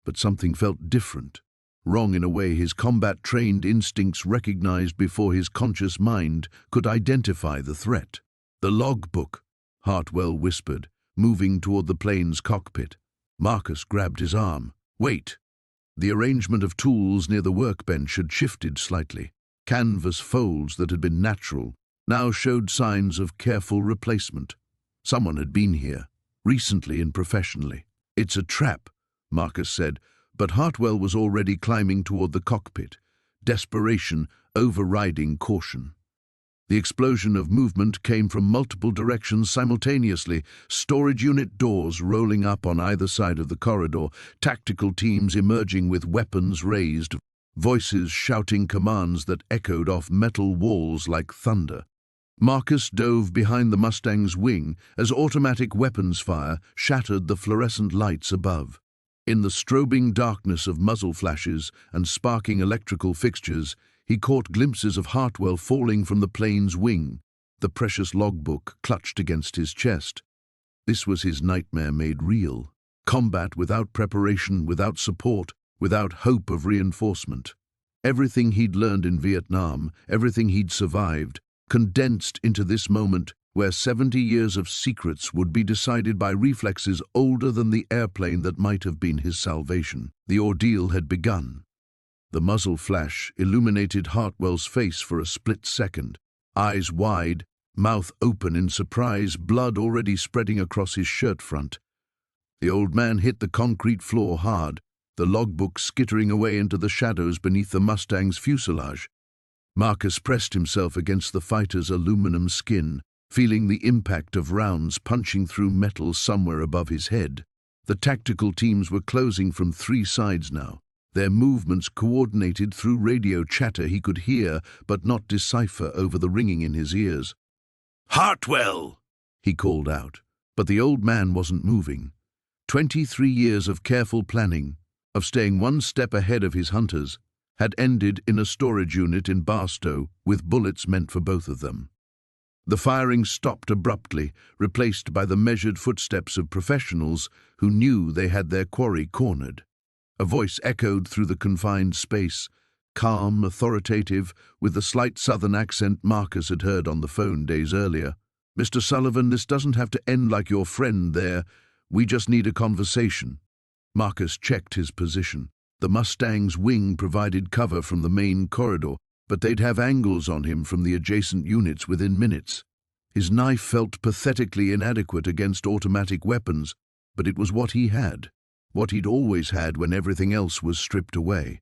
But something felt different. Wrong in a way his combat-trained instincts recognized before his conscious mind could identify the threat. "The logbook," Hartwell whispered, moving toward the plane's cockpit. Marcus grabbed his arm. "Wait." The arrangement of tools near the workbench had shifted slightly. Canvas folds that had been natural now showed signs of careful replacement. Someone had been here, recently and professionally. "It's a trap," Marcus said, but Hartwell was already climbing toward the cockpit, desperation overriding caution. The explosion of movement came from multiple directions simultaneously, storage unit doors rolling up on either side of the corridor, tactical teams emerging with weapons raised, voices shouting commands that echoed off metal walls like thunder. Marcus dove behind the Mustang's wing as automatic weapons fire shattered the fluorescent lights above. In the strobing darkness of muzzle flashes and sparking electrical fixtures, he caught glimpses of Hartwell falling from the plane's wing, the precious logbook clutched against his chest. This was his nightmare made real. Combat without preparation, without support, without hope of reinforcement. Everything he'd learned in Vietnam, everything he'd survived, condensed into this moment where 70 years of secrets would be decided by reflexes older than the airplane that might have been his salvation. The ordeal had begun. The muzzle flash illuminated Hartwell's face for a split second, eyes wide, mouth open in surprise, blood already spreading across his shirt front. The old man hit the concrete floor hard, the logbook skittering away into the shadows beneath the Mustang's fuselage. Marcus pressed himself against the fighter's aluminum skin, feeling the impact of rounds punching through metal somewhere above his head. The tactical teams were closing from 3 sides now, their movements coordinated through radio chatter he could hear but not decipher over the ringing in his ears. "Hartwell!" he called out, but the old man wasn't moving. 23 years of careful planning, of staying one step ahead of his hunters, had ended in a storage unit in Barstow with bullets meant for both of them. The firing stopped abruptly, replaced by the measured footsteps of professionals who knew they had their quarry cornered. A voice echoed through the confined space, calm, authoritative, with the slight southern accent Marcus had heard on the phone days earlier. "Mr. Sullivan, this doesn't have to end like your friend there. We just need a conversation." Marcus checked his position. The Mustang's wing provided cover from the main corridor, but they'd have angles on him from the adjacent units within minutes. His knife felt pathetically inadequate against automatic weapons, but it was what he had, what he'd always had when everything else was stripped away.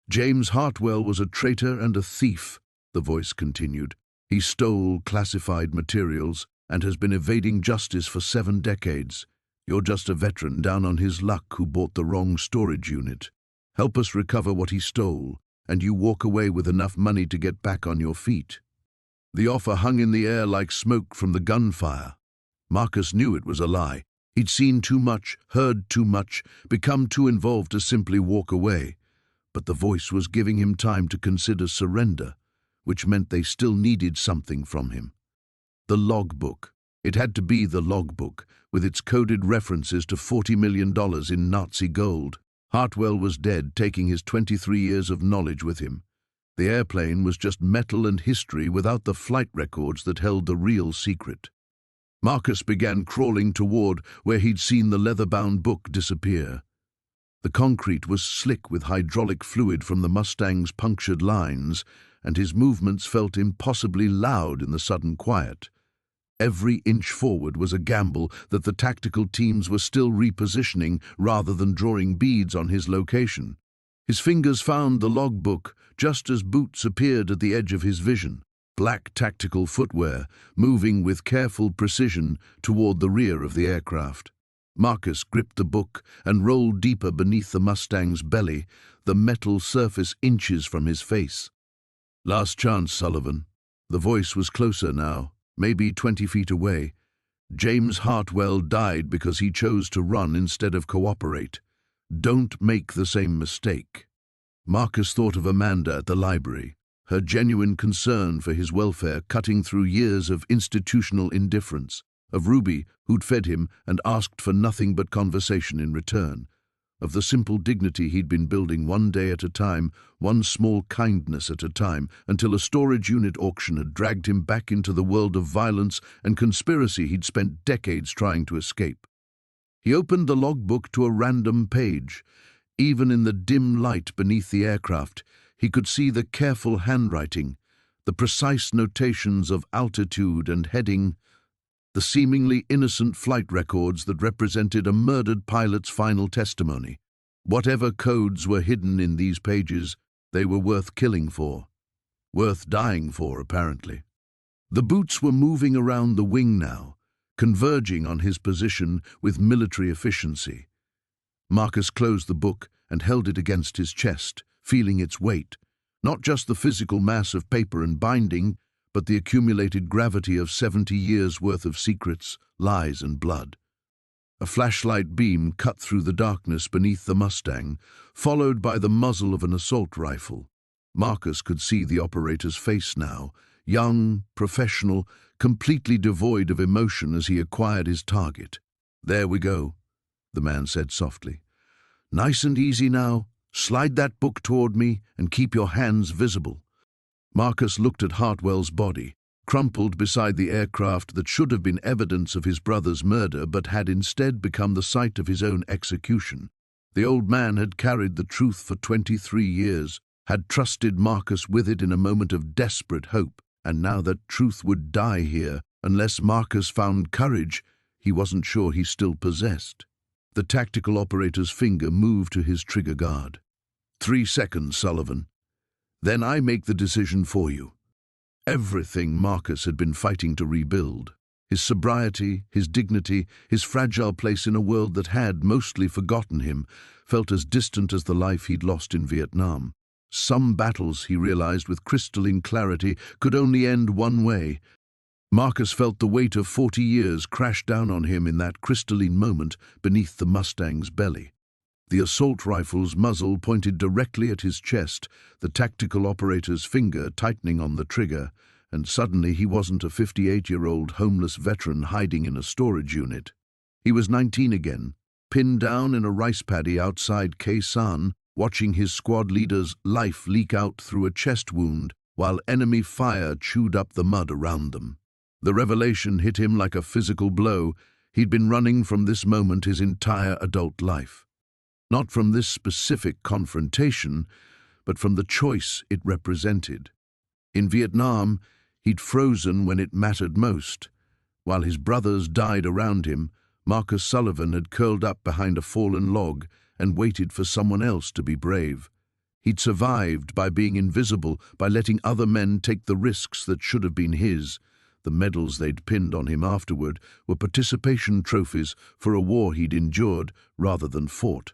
"James Hartwell was a traitor and a thief," the voice continued. "He stole classified materials and has been evading justice for 7 decades. You're just a veteran down on his luck who bought the wrong storage unit. Help us recover what he stole, and you walk away with enough money to get back on your feet." The offer hung in the air like smoke from the gunfire. Marcus knew it was a lie. He'd seen too much, heard too much, become too involved to simply walk away. But the voice was giving him time to consider surrender, which meant they still needed something from him. The logbook. It had to be the logbook, with its coded references to $40 million in Nazi gold. Hartwell was dead, taking his 23 years of knowledge with him. The airplane was just metal and history without the flight records that held the real secret. Marcus began crawling toward where he'd seen the leather-bound book disappear. The concrete was slick with hydraulic fluid from the Mustang's punctured lines, and his movements felt impossibly loud in the sudden quiet. Every inch forward was a gamble that the tactical teams were still repositioning rather than drawing beads on his location. His fingers found the logbook just as boots appeared at the edge of his vision. Black tactical footwear, moving with careful precision toward the rear of the aircraft. Marcus gripped the book and rolled deeper beneath the Mustang's belly, the metal surface inches from his face. "Last chance, Sullivan." The voice was closer now, maybe 20 feet away. "James Hartwell died because he chose to run instead of cooperate. Don't make the same mistake." Marcus thought of Amanda at the library, her genuine concern for his welfare cutting through years of institutional indifference, of Ruby, who'd fed him and asked for nothing but conversation in return, of the simple dignity he'd been building one day at a time, one small kindness at a time, until a storage unit auction had dragged him back into the world of violence and conspiracy he'd spent decades trying to escape. He opened the logbook to a random page. Even in the dim light beneath the aircraft, he could see the careful handwriting, the precise notations of altitude and heading, the seemingly innocent flight records that represented a murdered pilot's final testimony. Whatever codes were hidden in these pages, they were worth killing for. Worth dying for, apparently. The boots were moving around the wing now, converging on his position with military efficiency. Marcus closed the book and held it against his chest, feeling its weight, not just the physical mass of paper and binding, but the accumulated gravity of 70 years' worth of secrets, lies, and blood. A flashlight beam cut through the darkness beneath the Mustang, followed by the muzzle of an assault rifle. Marcus could see the operator's face now, young, professional, completely devoid of emotion as he acquired his target. "There we go," the man said softly. "Nice and easy now. Slide that book toward me and keep your hands visible." Marcus looked at Hartwell's body, crumpled beside the aircraft that should have been evidence of his brother's murder but had instead become the site of his own execution. The old man had carried the truth for 23 years, had trusted Marcus with it in a moment of desperate hope, and now that truth would die here unless Marcus found courage he wasn't sure he still possessed. The tactical operator's finger moved to his trigger guard. 3 seconds, Sullivan. Then I make the decision for you. Everything Marcus had been fighting to rebuild. His sobriety, his dignity, his fragile place in a world that had mostly forgotten him, felt as distant as the life he'd lost in Vietnam. Some battles, he realized with crystalline clarity, could only end one way. Marcus felt the weight of 40 years crash down on him in that crystalline moment beneath the Mustang's belly. The assault rifle's muzzle pointed directly at his chest, the tactical operator's finger tightening on the trigger, and suddenly he wasn't a 58-year-old homeless veteran hiding in a storage unit. He was 19 again, pinned down in a rice paddy outside Khe Sanh, watching his squad leader's life leak out through a chest wound while enemy fire chewed up the mud around them. The revelation hit him like a physical blow. He'd been running from this moment his entire adult life. Not from this specific confrontation, but from the choice it represented. In Vietnam, he'd frozen when it mattered most. While his brothers died around him, Marcus Sullivan had curled up behind a fallen log and waited for someone else to be brave. He'd survived by being invisible, by letting other men take the risks that should have been his. The medals they'd pinned on him afterward were participation trophies for a war he'd endured rather than fought.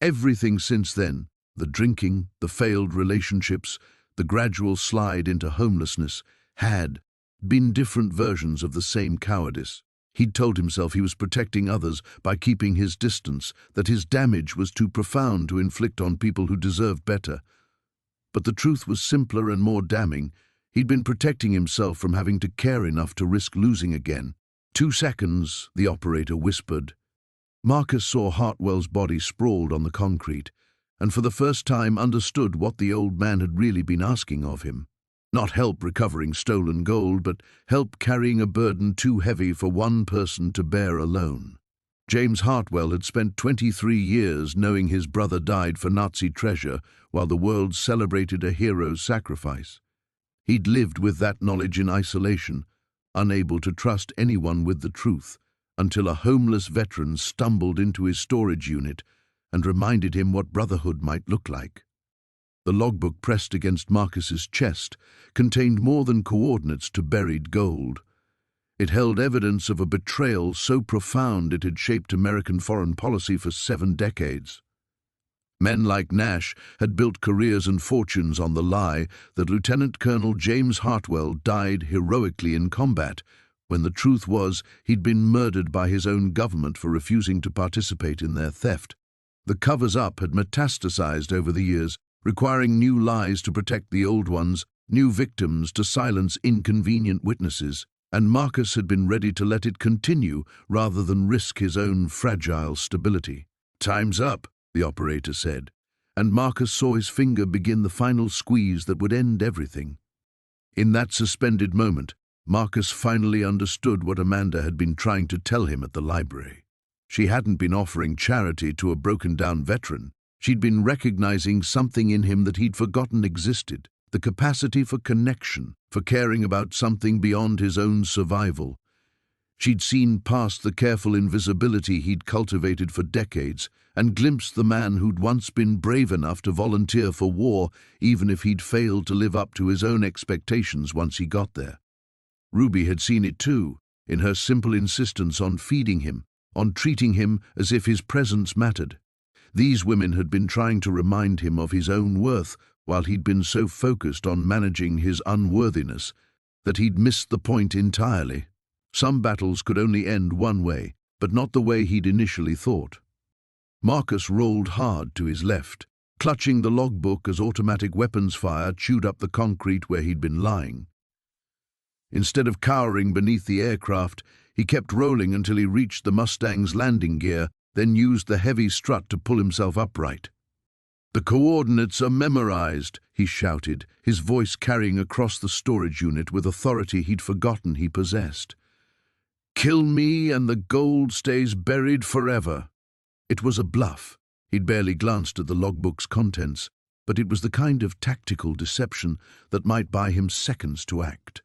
Everything since then, the drinking, the failed relationships, the gradual slide into homelessness, had been different versions of the same cowardice. He'd told himself he was protecting others by keeping his distance, that his damage was too profound to inflict on people who deserved better. But the truth was simpler and more damning. He'd been protecting himself from having to care enough to risk losing again. 2 seconds, the operator whispered. Marcus saw Hartwell's body sprawled on the concrete, and for the first time understood what the old man had really been asking of him. Not help recovering stolen gold, but help carrying a burden too heavy for one person to bear alone. James Hartwell had spent 23 years knowing his brother died for Nazi treasure while the world celebrated a hero's sacrifice. He'd lived with that knowledge in isolation, unable to trust anyone with the truth, until a homeless veteran stumbled into his storage unit and reminded him what brotherhood might look like. The logbook pressed against Marcus's chest contained more than coordinates to buried gold. It held evidence of a betrayal so profound it had shaped American foreign policy for 7 decades. Men like Nash had built careers and fortunes on the lie that Lieutenant Colonel James Hartwell died heroically in combat, when the truth was he'd been murdered by his own government for refusing to participate in their theft. The covers-up had metastasized over the years, requiring new lies to protect the old ones, new victims to silence inconvenient witnesses, and Marcus had been ready to let it continue rather than risk his own fragile stability. "Time's up," the operator said, and Marcus saw his finger begin the final squeeze that would end everything. In that suspended moment, Marcus finally understood what Amanda had been trying to tell him at the library. She hadn't been offering charity to a broken-down veteran. She'd been recognizing something in him that he'd forgotten existed, the capacity for connection, for caring about something beyond his own survival. She'd seen past the careful invisibility he'd cultivated for decades and glimpsed the man who'd once been brave enough to volunteer for war, even if he'd failed to live up to his own expectations once he got there. Ruby had seen it too, in her simple insistence on feeding him, on treating him as if his presence mattered. These women had been trying to remind him of his own worth while he'd been so focused on managing his unworthiness that he'd missed the point entirely. Some battles could only end one way, but not the way he'd initially thought. Marcus rolled hard to his left, clutching the logbook as automatic weapons fire chewed up the concrete where he'd been lying. Instead of cowering beneath the aircraft, he kept rolling until he reached the Mustang's landing gear, then used the heavy strut to pull himself upright. "The coordinates are memorized," he shouted, his voice carrying across the storage unit with authority he'd forgotten he possessed. "Kill me and the gold stays buried forever." It was a bluff. He'd barely glanced at the logbook's contents, but it was the kind of tactical deception that might buy him seconds to act.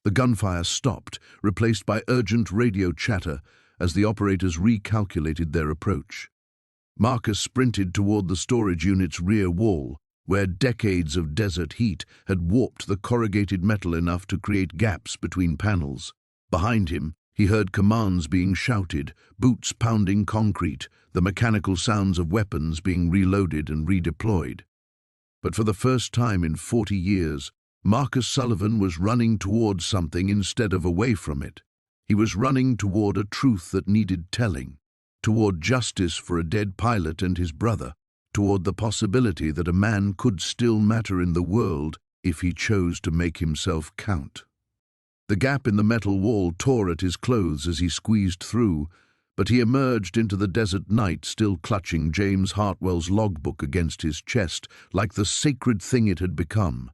The gunfire stopped, replaced by urgent radio chatter as the operators recalculated their approach. Marcus sprinted toward the storage unit's rear wall, where decades of desert heat had warped the corrugated metal enough to create gaps between panels. Behind him, he heard commands being shouted, boots pounding concrete, the mechanical sounds of weapons being reloaded and redeployed. But for the first time in 40 years, Marcus Sullivan was running toward something instead of away from it. He was running toward a truth that needed telling, toward justice for a dead pilot and his brother, toward the possibility that a man could still matter in the world if he chose to make himself count. The gap in the metal wall tore at his clothes as he squeezed through, but he emerged into the desert night still clutching James Hartwell's logbook against his chest like the sacred thing it had become.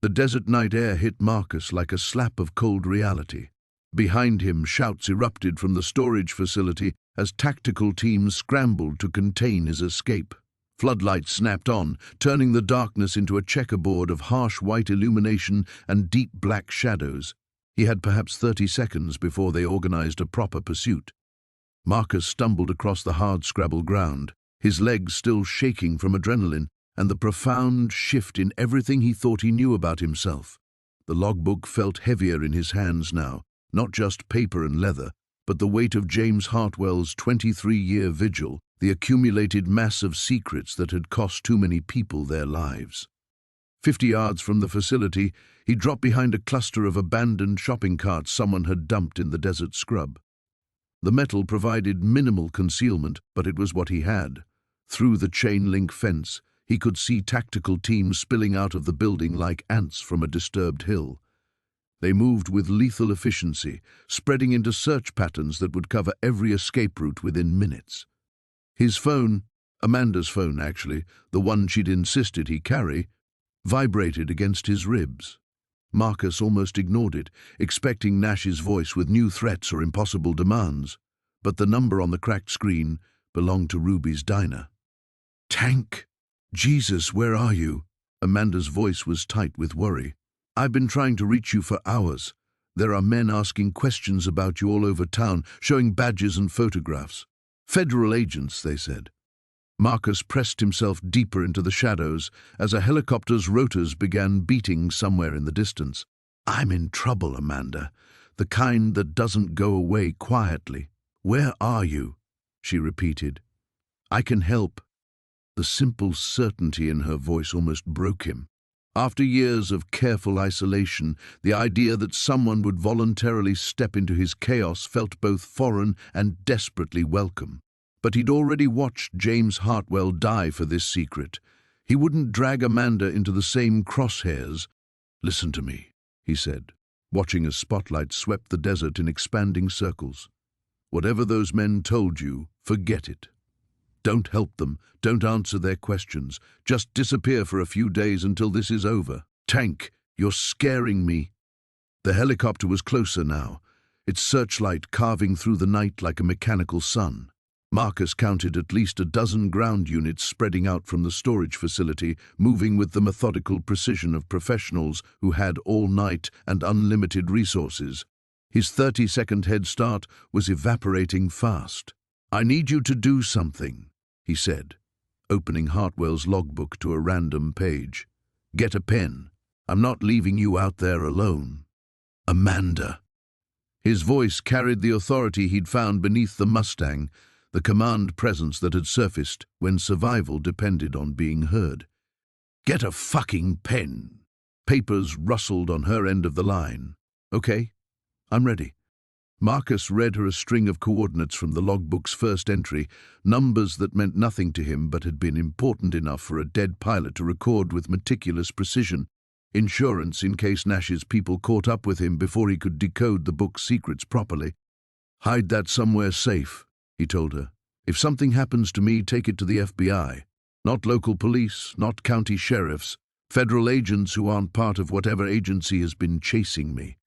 The desert night air hit Marcus like a slap of cold reality. Behind him, shouts erupted from the storage facility as tactical teams scrambled to contain his escape. Floodlights snapped on, turning the darkness into a checkerboard of harsh white illumination and deep black shadows. He had perhaps 30 seconds before they organized a proper pursuit. Marcus stumbled across the hard-scrabble ground, his legs still shaking from adrenaline and the profound shift in everything he thought he knew about himself. The logbook felt heavier in his hands now, not just paper and leather, but the weight of James Hartwell's 23-year vigil, the accumulated mass of secrets that had cost too many people their lives. 50 yards from the facility, he dropped behind a cluster of abandoned shopping carts someone had dumped in the desert scrub. The metal provided minimal concealment, but it was what he had. Through the chain-link fence, he could see tactical teams spilling out of the building like ants from a disturbed hill. They moved with lethal efficiency, spreading into search patterns that would cover every escape route within minutes. His phone, Amanda's phone actually, the one she'd insisted he carry, vibrated against his ribs. Marcus almost ignored it, expecting Nash's voice with new threats or impossible demands, but the number on the cracked screen belonged to Ruby's diner. "Tank! Jesus, where are you?" Amanda's voice was tight with worry. "I've been trying to reach you for hours. There are men asking questions about you all over town, showing badges and photographs. Federal agents, they said." Marcus pressed himself deeper into the shadows as a helicopter's rotors began beating somewhere in the distance. "I'm in trouble, Amanda. The kind that doesn't go away quietly. Where are you?" she repeated. "I can help." The simple certainty in her voice almost broke him. After years of careful isolation, the idea that someone would voluntarily step into his chaos felt both foreign and desperately welcome. But he'd already watched James Hartwell die for this secret. He wouldn't drag Amanda into the same crosshairs. "Listen to me," he said, watching as spotlights swept the desert in expanding circles. "Whatever those men told you, forget it. Don't help them, don't answer their questions. Just disappear for a few days until this is over. Tank, you're scaring me." The helicopter was closer now, its searchlight carving through the night like a mechanical sun. Marcus counted at least a dozen ground units spreading out from the storage facility, moving with the methodical precision of professionals who had all night and unlimited resources. His 30-second head start was evaporating fast. "I need you to do something," he said, opening Hartwell's logbook to a random page. "Get a pen. I'm not leaving you out there alone. Amanda." His voice carried the authority he'd found beneath the Mustang, the command presence that had surfaced when survival depended on being heard. "Get a fucking pen." Papers rustled on her end of the line. "Okay, I'm ready." Marcus read her a string of coordinates from the logbook's first entry, numbers that meant nothing to him but had been important enough for a dead pilot to record with meticulous precision. Insurance in case Nash's people caught up with him before he could decode the book's secrets properly. "Hide that somewhere safe," he told her. "If something happens to me, take it to the FBI. Not local police, not county sheriffs, federal agents who aren't part of whatever agency has been chasing me.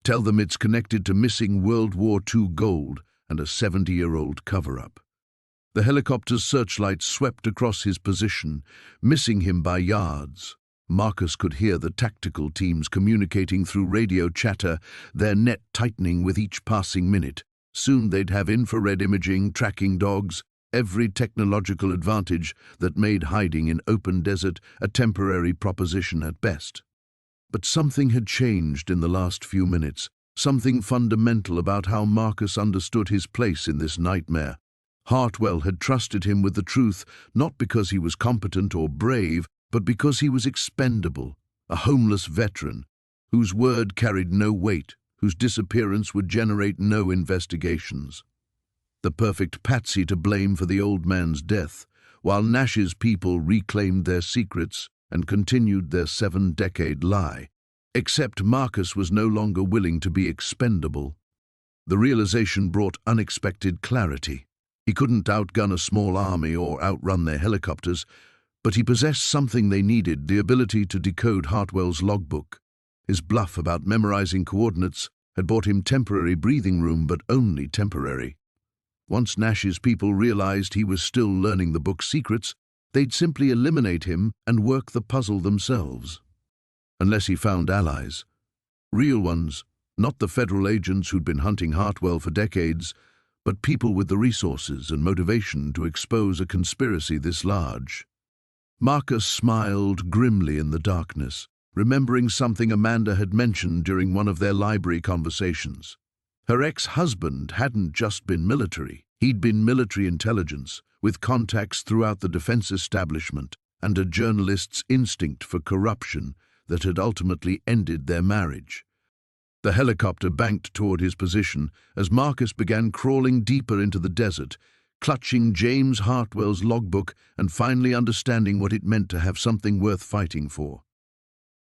Tell them it's connected to missing World War II gold and a 70-year-old cover-up. The helicopter's searchlight swept across his position, missing him by yards. Marcus could hear the tactical teams communicating through radio chatter, their net tightening with each passing minute. Soon they'd have infrared imaging, tracking dogs, every technological advantage that made hiding in open desert a temporary proposition at best. But something had changed in the last few minutes, something fundamental about how Marcus understood his place in this nightmare. Hartwell had trusted him with the truth, not because he was competent or brave, but because he was expendable, a homeless veteran, whose word carried no weight, whose disappearance would generate no investigations. The perfect patsy to blame for the old man's death, while Nash's people reclaimed their secrets and continued their 7-decade lie. Except Marcus was no longer willing to be expendable. The realization brought unexpected clarity. He couldn't outgun a small army or outrun their helicopters, but he possessed something they needed, the ability to decode Hartwell's logbook. His bluff about memorizing coordinates had bought him temporary breathing room, but only temporary. Once Nash's people realized he was still learning the book's secrets, they'd simply eliminate him and work the puzzle themselves. Unless he found allies. Real ones, not the federal agents who'd been hunting Hartwell for decades, but people with the resources and motivation to expose a conspiracy this large. Marcus smiled grimly in the darkness, remembering something Amanda had mentioned during one of their library conversations. Her ex-husband hadn't just been military, he'd been military intelligence, with contacts throughout the defense establishment and a journalist's instinct for corruption that had ultimately ended their marriage. The helicopter banked toward his position as Marcus began crawling deeper into the desert, clutching James Hartwell's logbook and finally understanding what it meant to have something worth fighting for.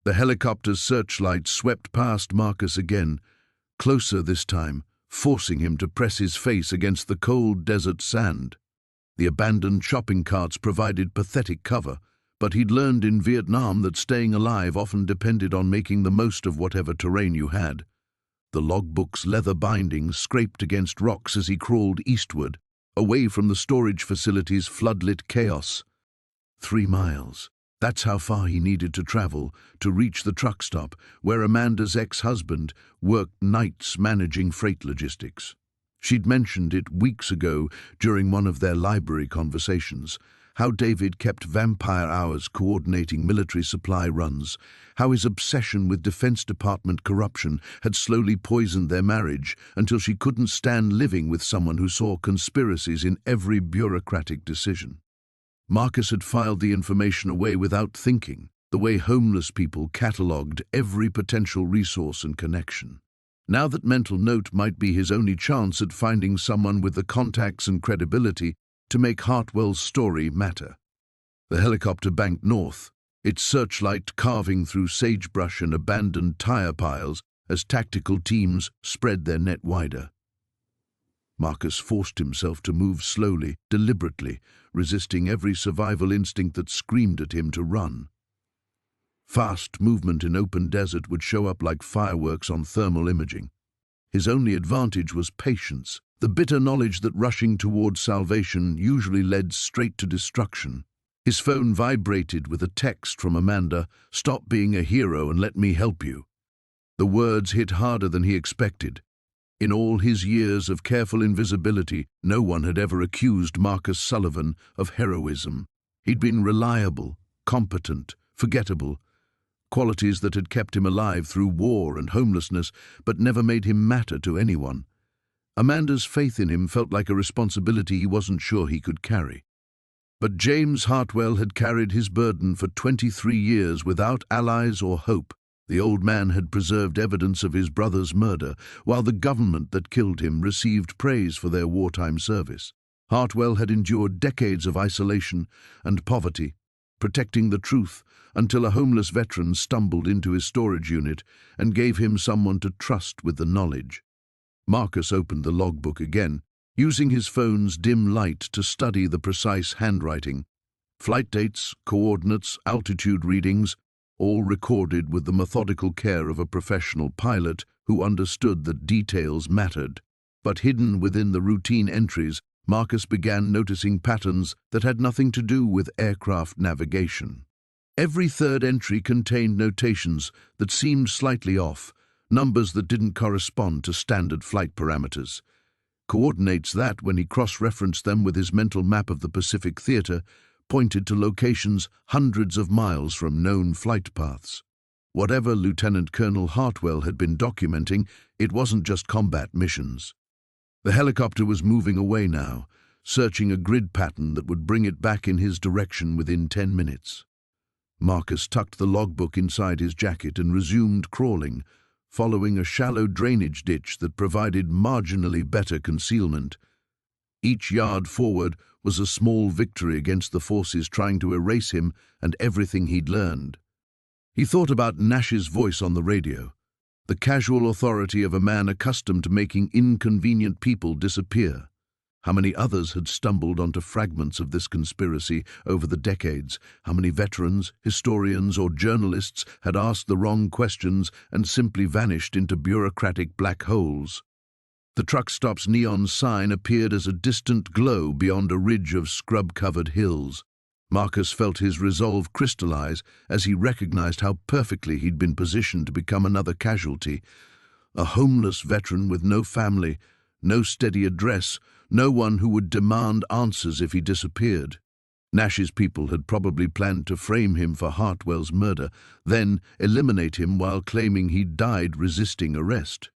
The helicopter's searchlight swept past Marcus again, closer this time, forcing him to press his face against the cold desert sand. The abandoned shopping carts provided pathetic cover, but he'd learned in Vietnam that staying alive often depended on making the most of whatever terrain you had. The logbook's leather bindings scraped against rocks as he crawled eastward, away from the storage facility's floodlit chaos. 3 miles. That's how far he needed to travel to reach the truck stop where Amanda's ex-husband worked nights managing freight logistics. She'd mentioned it weeks ago during one of their library conversations, how David kept vampire hours coordinating military supply runs, how his obsession with Defense Department corruption had slowly poisoned their marriage until she couldn't stand living with someone who saw conspiracies in every bureaucratic decision. Marcus had filed the information away without thinking, the way homeless people catalogued every potential resource and connection. Now that mental note might be his only chance at finding someone with the contacts and credibility to make Hartwell's story matter. The helicopter banked north, its searchlight carving through sagebrush and abandoned tire piles as tactical teams spread their net wider. Marcus forced himself to move slowly, deliberately, resisting every survival instinct that screamed at him to run. Fast movement in open desert would show up like fireworks on thermal imaging. His only advantage was patience, the bitter knowledge that rushing towards salvation usually led straight to destruction. His phone vibrated with a text from Amanda, "Stop being a hero and let me help you." The words hit harder than he expected. In all his years of careful invisibility, no one had ever accused Marcus Sullivan of heroism. He'd been reliable, competent, forgettable, qualities that had kept him alive through war and homelessness, but never made him matter to anyone. Amanda's faith in him felt like a responsibility he wasn't sure he could carry. But James Hartwell had carried his burden for 23 years without allies or hope. The old man had preserved evidence of his brother's murder, while the government that killed him received praise for their wartime service. Hartwell had endured decades of isolation and poverty, protecting the truth until a homeless veteran stumbled into his storage unit and gave him someone to trust with the knowledge. Marcus opened the logbook again, using his phone's dim light to study the precise handwriting. Flight dates, coordinates, altitude readings, all recorded with the methodical care of a professional pilot who understood that details mattered. But hidden within the routine entries, Marcus began noticing patterns that had nothing to do with aircraft navigation. Every third entry contained notations that seemed slightly off, numbers that didn't correspond to standard flight parameters. Coordinates that, when he cross-referenced them with his mental map of the Pacific Theater, pointed to locations hundreds of miles from known flight paths. Whatever Lieutenant Colonel Hartwell had been documenting, it wasn't just combat missions. The helicopter was moving away now, searching a grid pattern that would bring it back in his direction within 10 minutes. Marcus tucked the logbook inside his jacket and resumed crawling, following a shallow drainage ditch that provided marginally better concealment. Each yard forward was a small victory against the forces trying to erase him and everything he'd learned. He thought about Nash's voice on the radio, the casual authority of a man accustomed to making inconvenient people disappear. How many others had stumbled onto fragments of this conspiracy over the decades? How many veterans, historians, or journalists had asked the wrong questions and simply vanished into bureaucratic black holes? The truck stop's neon sign appeared as a distant glow beyond a ridge of scrub-covered hills. Marcus felt his resolve crystallize as he recognized how perfectly he'd been positioned to become another casualty. A homeless veteran with no family, no steady address, no one who would demand answers if he disappeared. Nash's people had probably planned to frame him for Hartwell's murder, then eliminate him while claiming he'd died resisting arrest.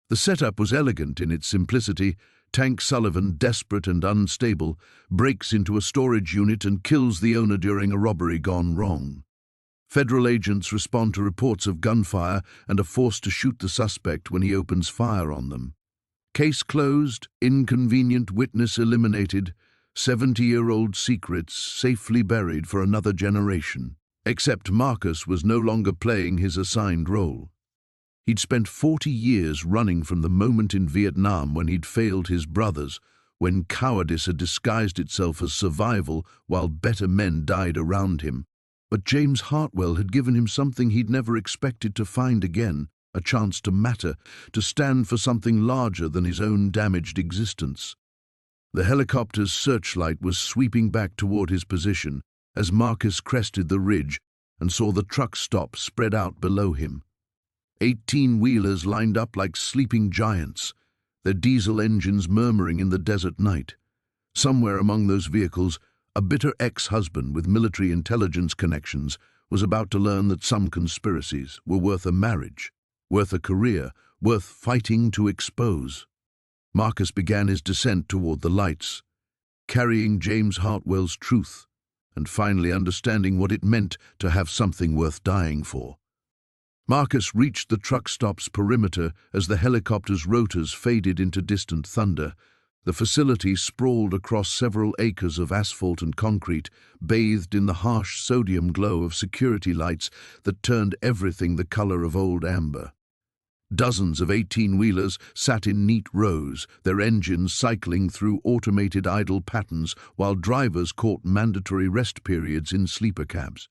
The setup was elegant in its simplicity. Tank Sullivan, desperate and unstable, breaks into a storage unit and kills the owner during a robbery gone wrong. Federal agents respond to reports of gunfire and are forced to shoot the suspect when he opens fire on them. Case closed, inconvenient witness eliminated, 70-year-old secrets safely buried for another generation. Except Marcus was no longer playing his assigned role. He'd spent 40 years running from the moment in Vietnam when he'd failed his brothers, when cowardice had disguised itself as survival while better men died around him. But James Hartwell had given him something he'd never expected to find again, a chance to matter, to stand for something larger than his own damaged existence. The helicopter's searchlight was sweeping back toward his position as Marcus crested the ridge and saw the truck stop spread out below him. 18-wheelers lined up like sleeping giants, their diesel engines murmuring in the desert night. Somewhere among those vehicles, a bitter ex-husband with military intelligence connections was about to learn that some conspiracies were worth a marriage, worth a career, worth fighting to expose. Marcus began his descent toward the lights, carrying James Hartwell's truth, and finally understanding what it meant to have something worth dying for. Marcus reached the truck stop's perimeter as the helicopter's rotors faded into distant thunder. The facility sprawled across several acres of asphalt and concrete, bathed in the harsh sodium glow of security lights that turned everything the color of old amber. Dozens of 18-wheelers sat in neat rows, their engines cycling through automated idle patterns while drivers caught mandatory rest periods in sleeper cabs.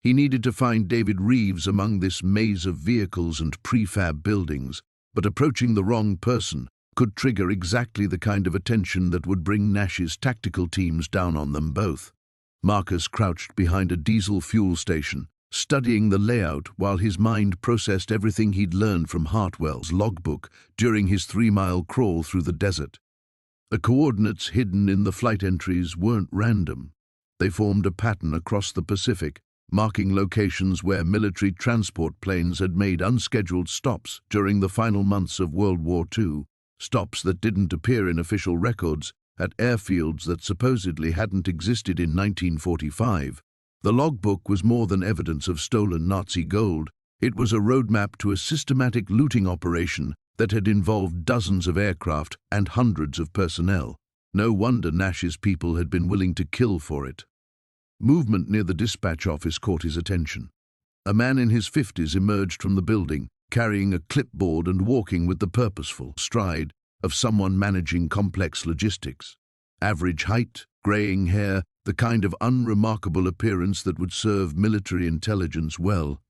He needed to find David Reeves among this maze of vehicles and prefab buildings, but approaching the wrong person could trigger exactly the kind of attention that would bring Nash's tactical teams down on them both. Marcus crouched behind a diesel fuel station, studying the layout while his mind processed everything he'd learned from Hartwell's logbook during his 3-mile crawl through the desert. The coordinates hidden in the flight entries weren't random. They formed a pattern across the Pacific, marking locations where military transport planes had made unscheduled stops during the final months of World War II, stops that didn't appear in official records, at airfields that supposedly hadn't existed in 1945. The logbook was more than evidence of stolen Nazi gold. It was a roadmap to a systematic looting operation that had involved dozens of aircraft and hundreds of personnel. No wonder Nash's people had been willing to kill for it. Movement near the dispatch office caught his attention. A man in his 50s emerged from the building, carrying a clipboard and walking with the purposeful stride of someone managing complex logistics. Average height, graying hair, the kind of unremarkable appearance that would serve military intelligence well.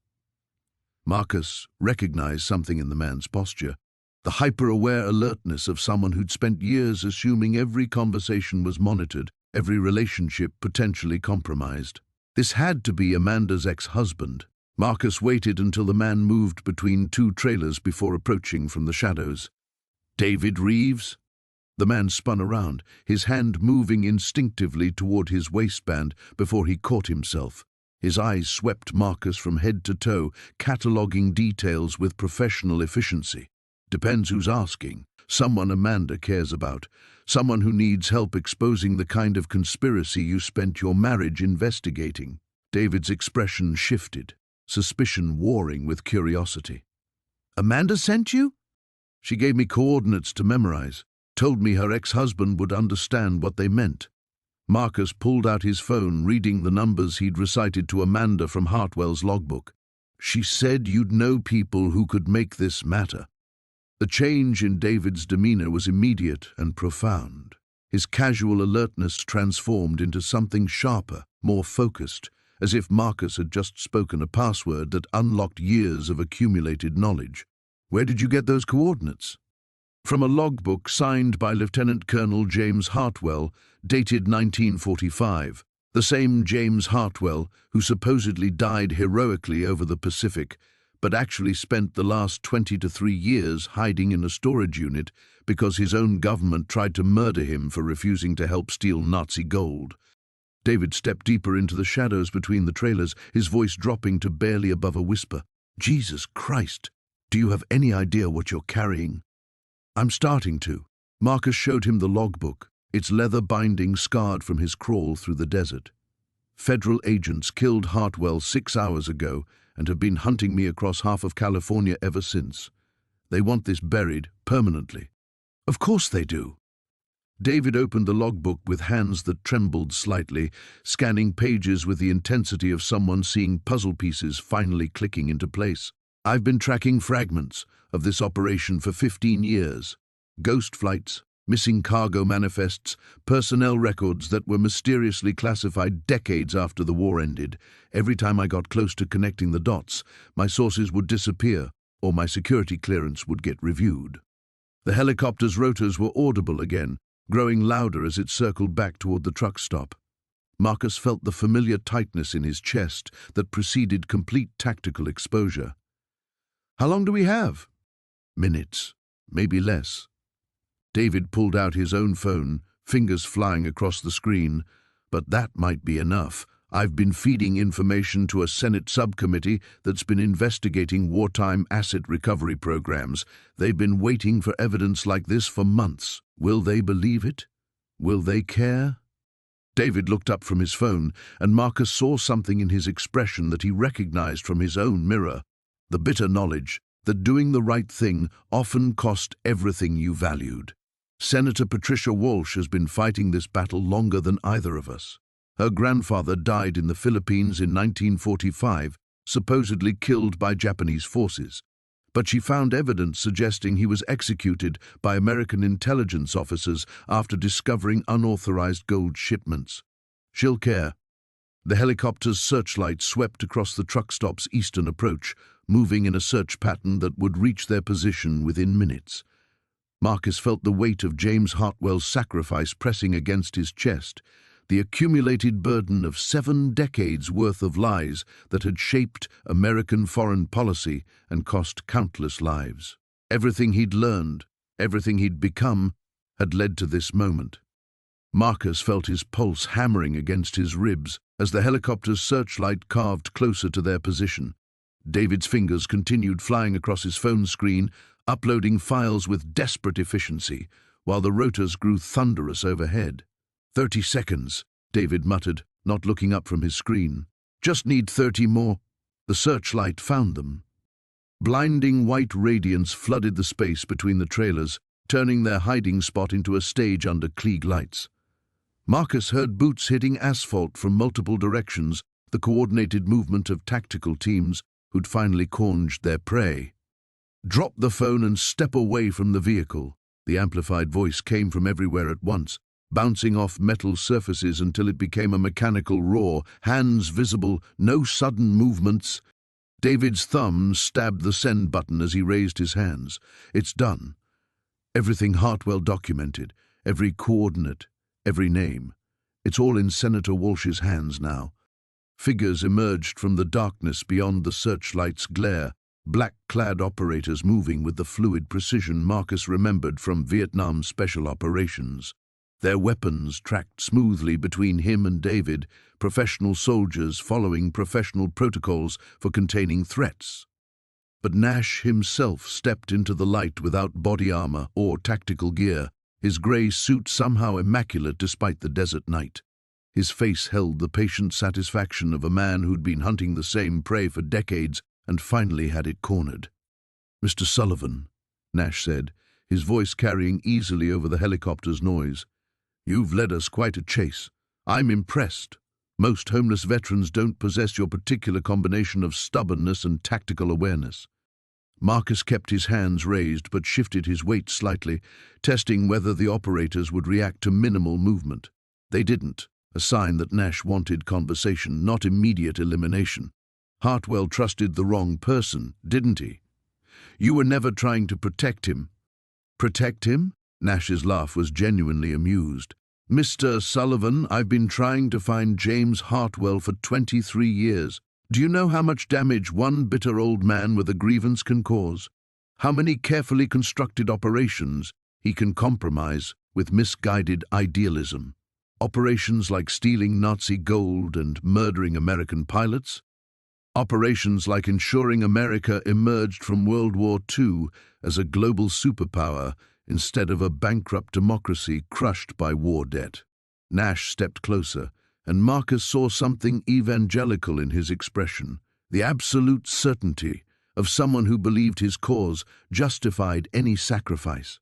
Marcus recognized something in the man's posture, the hyper-aware alertness of someone who'd spent years assuming every conversation was monitored, every relationship potentially compromised. This had to be Amanda's ex-husband. Marcus waited until the man moved between two trailers before approaching from the shadows. "David Reeves?" The man spun around, his hand moving instinctively toward his waistband before he caught himself. His eyes swept Marcus from head to toe, cataloging details with professional efficiency. "Depends who's asking. Someone Amanda cares about. Someone who needs help exposing the kind of conspiracy you spent your marriage investigating." David's expression shifted, suspicion warring with curiosity. "Amanda sent you?" "She gave me coordinates to memorize. Told me her ex-husband would understand what they meant." Marcus pulled out his phone, reading the numbers he'd recited to Amanda from Hartwell's logbook. "She said you'd know people who could make this matter." The change in David's demeanor was immediate and profound. His casual alertness transformed into something sharper, more focused, as if Marcus had just spoken a password that unlocked years of accumulated knowledge. "Where did you get those coordinates?" "From a logbook signed by Lieutenant Colonel James Hartwell, dated 1945, the same James Hartwell who supposedly died heroically over the Pacific, but actually spent the last 23 years hiding in a storage unit because his own government tried to murder him for refusing to help steal Nazi gold." David stepped deeper into the shadows between the trailers, his voice dropping to barely above a whisper. "Jesus Christ, do you have any idea what you're carrying?" "I'm starting to." Marcus showed him the logbook, its leather binding scarred from his crawl through the desert. "Federal agents killed Hartwell 6 hours ago and have been hunting me across half of California ever since. They want this buried permanently." "Of course they do." David opened the logbook with hands that trembled slightly, scanning pages with the intensity of someone seeing puzzle pieces finally clicking into place. "I've been tracking fragments of this operation for 15 years. Ghost flights, missing cargo manifests, personnel records that were mysteriously classified decades after the war ended. Every time I got close to connecting the dots, my sources would disappear or my security clearance would get reviewed." The helicopter's rotors were audible again, growing louder as it circled back toward the truck stop. Marcus felt the familiar tightness in his chest that preceded complete tactical exposure. "How long do we have?" "Minutes, maybe less." David pulled out his own phone, fingers flying across the screen. "But that might be enough. I've been feeding information to a Senate subcommittee that's been investigating wartime asset recovery programs. They've been waiting for evidence like this for months. Will they believe it? Will they care?" David looked up from his phone, and Marcus saw something in his expression that he recognized from his own mirror. The bitter knowledge that doing the right thing often cost everything you valued. Senator Patricia Walsh has been fighting this battle longer than either of us. Her grandfather died in the Philippines in 1945, supposedly killed by Japanese forces. But she found evidence suggesting he was executed by American intelligence officers after discovering unauthorized gold shipments. She'll care. The helicopter's searchlight swept across the truck stop's eastern approach, moving in a search pattern that would reach their position within minutes. Marcus felt the weight of James Hartwell's sacrifice pressing against his chest, the accumulated burden of 7 decades worth of lies that had shaped American foreign policy and cost countless lives. Everything he'd learned, everything he'd become, had led to this moment. Marcus felt his pulse hammering against his ribs as the helicopter's searchlight carved closer to their position. David's fingers continued flying across his phone screen, uploading files with desperate efficiency, while the rotors grew thunderous overhead. 30 seconds, David muttered, not looking up from his screen. "Just need 30 more. The searchlight found them. Blinding white radiance flooded the space between the trailers, turning their hiding spot into a stage under Klieg lights. Marcus heard boots hitting asphalt from multiple directions, the coordinated movement of tactical teams who'd finally cornered their prey. "Drop the phone and step away from the vehicle." The amplified voice came from everywhere at once. bouncing off metal surfaces until it became a mechanical roar, hands visible, no sudden movements. David's thumb stabbed the send button as he raised his hands. It's done. Everything Hartwell documented, every coordinate, every name. It's all in Senator Walsh's hands now. Figures emerged from the darkness beyond the searchlight's glare, black-clad operators moving with the fluid precision Marcus remembered from Vietnam Special Operations. Their weapons tracked smoothly between him and David, professional soldiers following professional protocols for containing threats. But Nash himself stepped into the light without body armor or tactical gear, his gray suit somehow immaculate despite the desert night. His face held the patient satisfaction of a man who'd been hunting the same prey for decades and finally had it cornered. "Mr. Sullivan," Nash said, his voice carrying easily over the helicopter's noise, "you've led us quite a chase. I'm impressed. Most homeless veterans don't possess your particular combination of stubbornness and tactical awareness." Marcus kept his hands raised but shifted his weight slightly, testing whether the operators would react to minimal movement. They didn't, a sign that Nash wanted conversation, not immediate elimination. Hartwell trusted the wrong person, didn't he? "You were never trying to protect him." "Protect him?" Nash's laugh was genuinely amused. "Mr. Sullivan, I've been trying to find James Hartwell for 23 years. Do you know how much damage one bitter old man with a grievance can cause? How many carefully constructed operations he can compromise with misguided idealism? Operations like stealing Nazi gold and murdering American pilots? Operations like ensuring America emerged from World War II as a global superpower instead of a bankrupt democracy crushed by war debt." Nash stepped closer, and Marcus saw something evangelical in his expression, the absolute certainty of someone who believed his cause justified any sacrifice.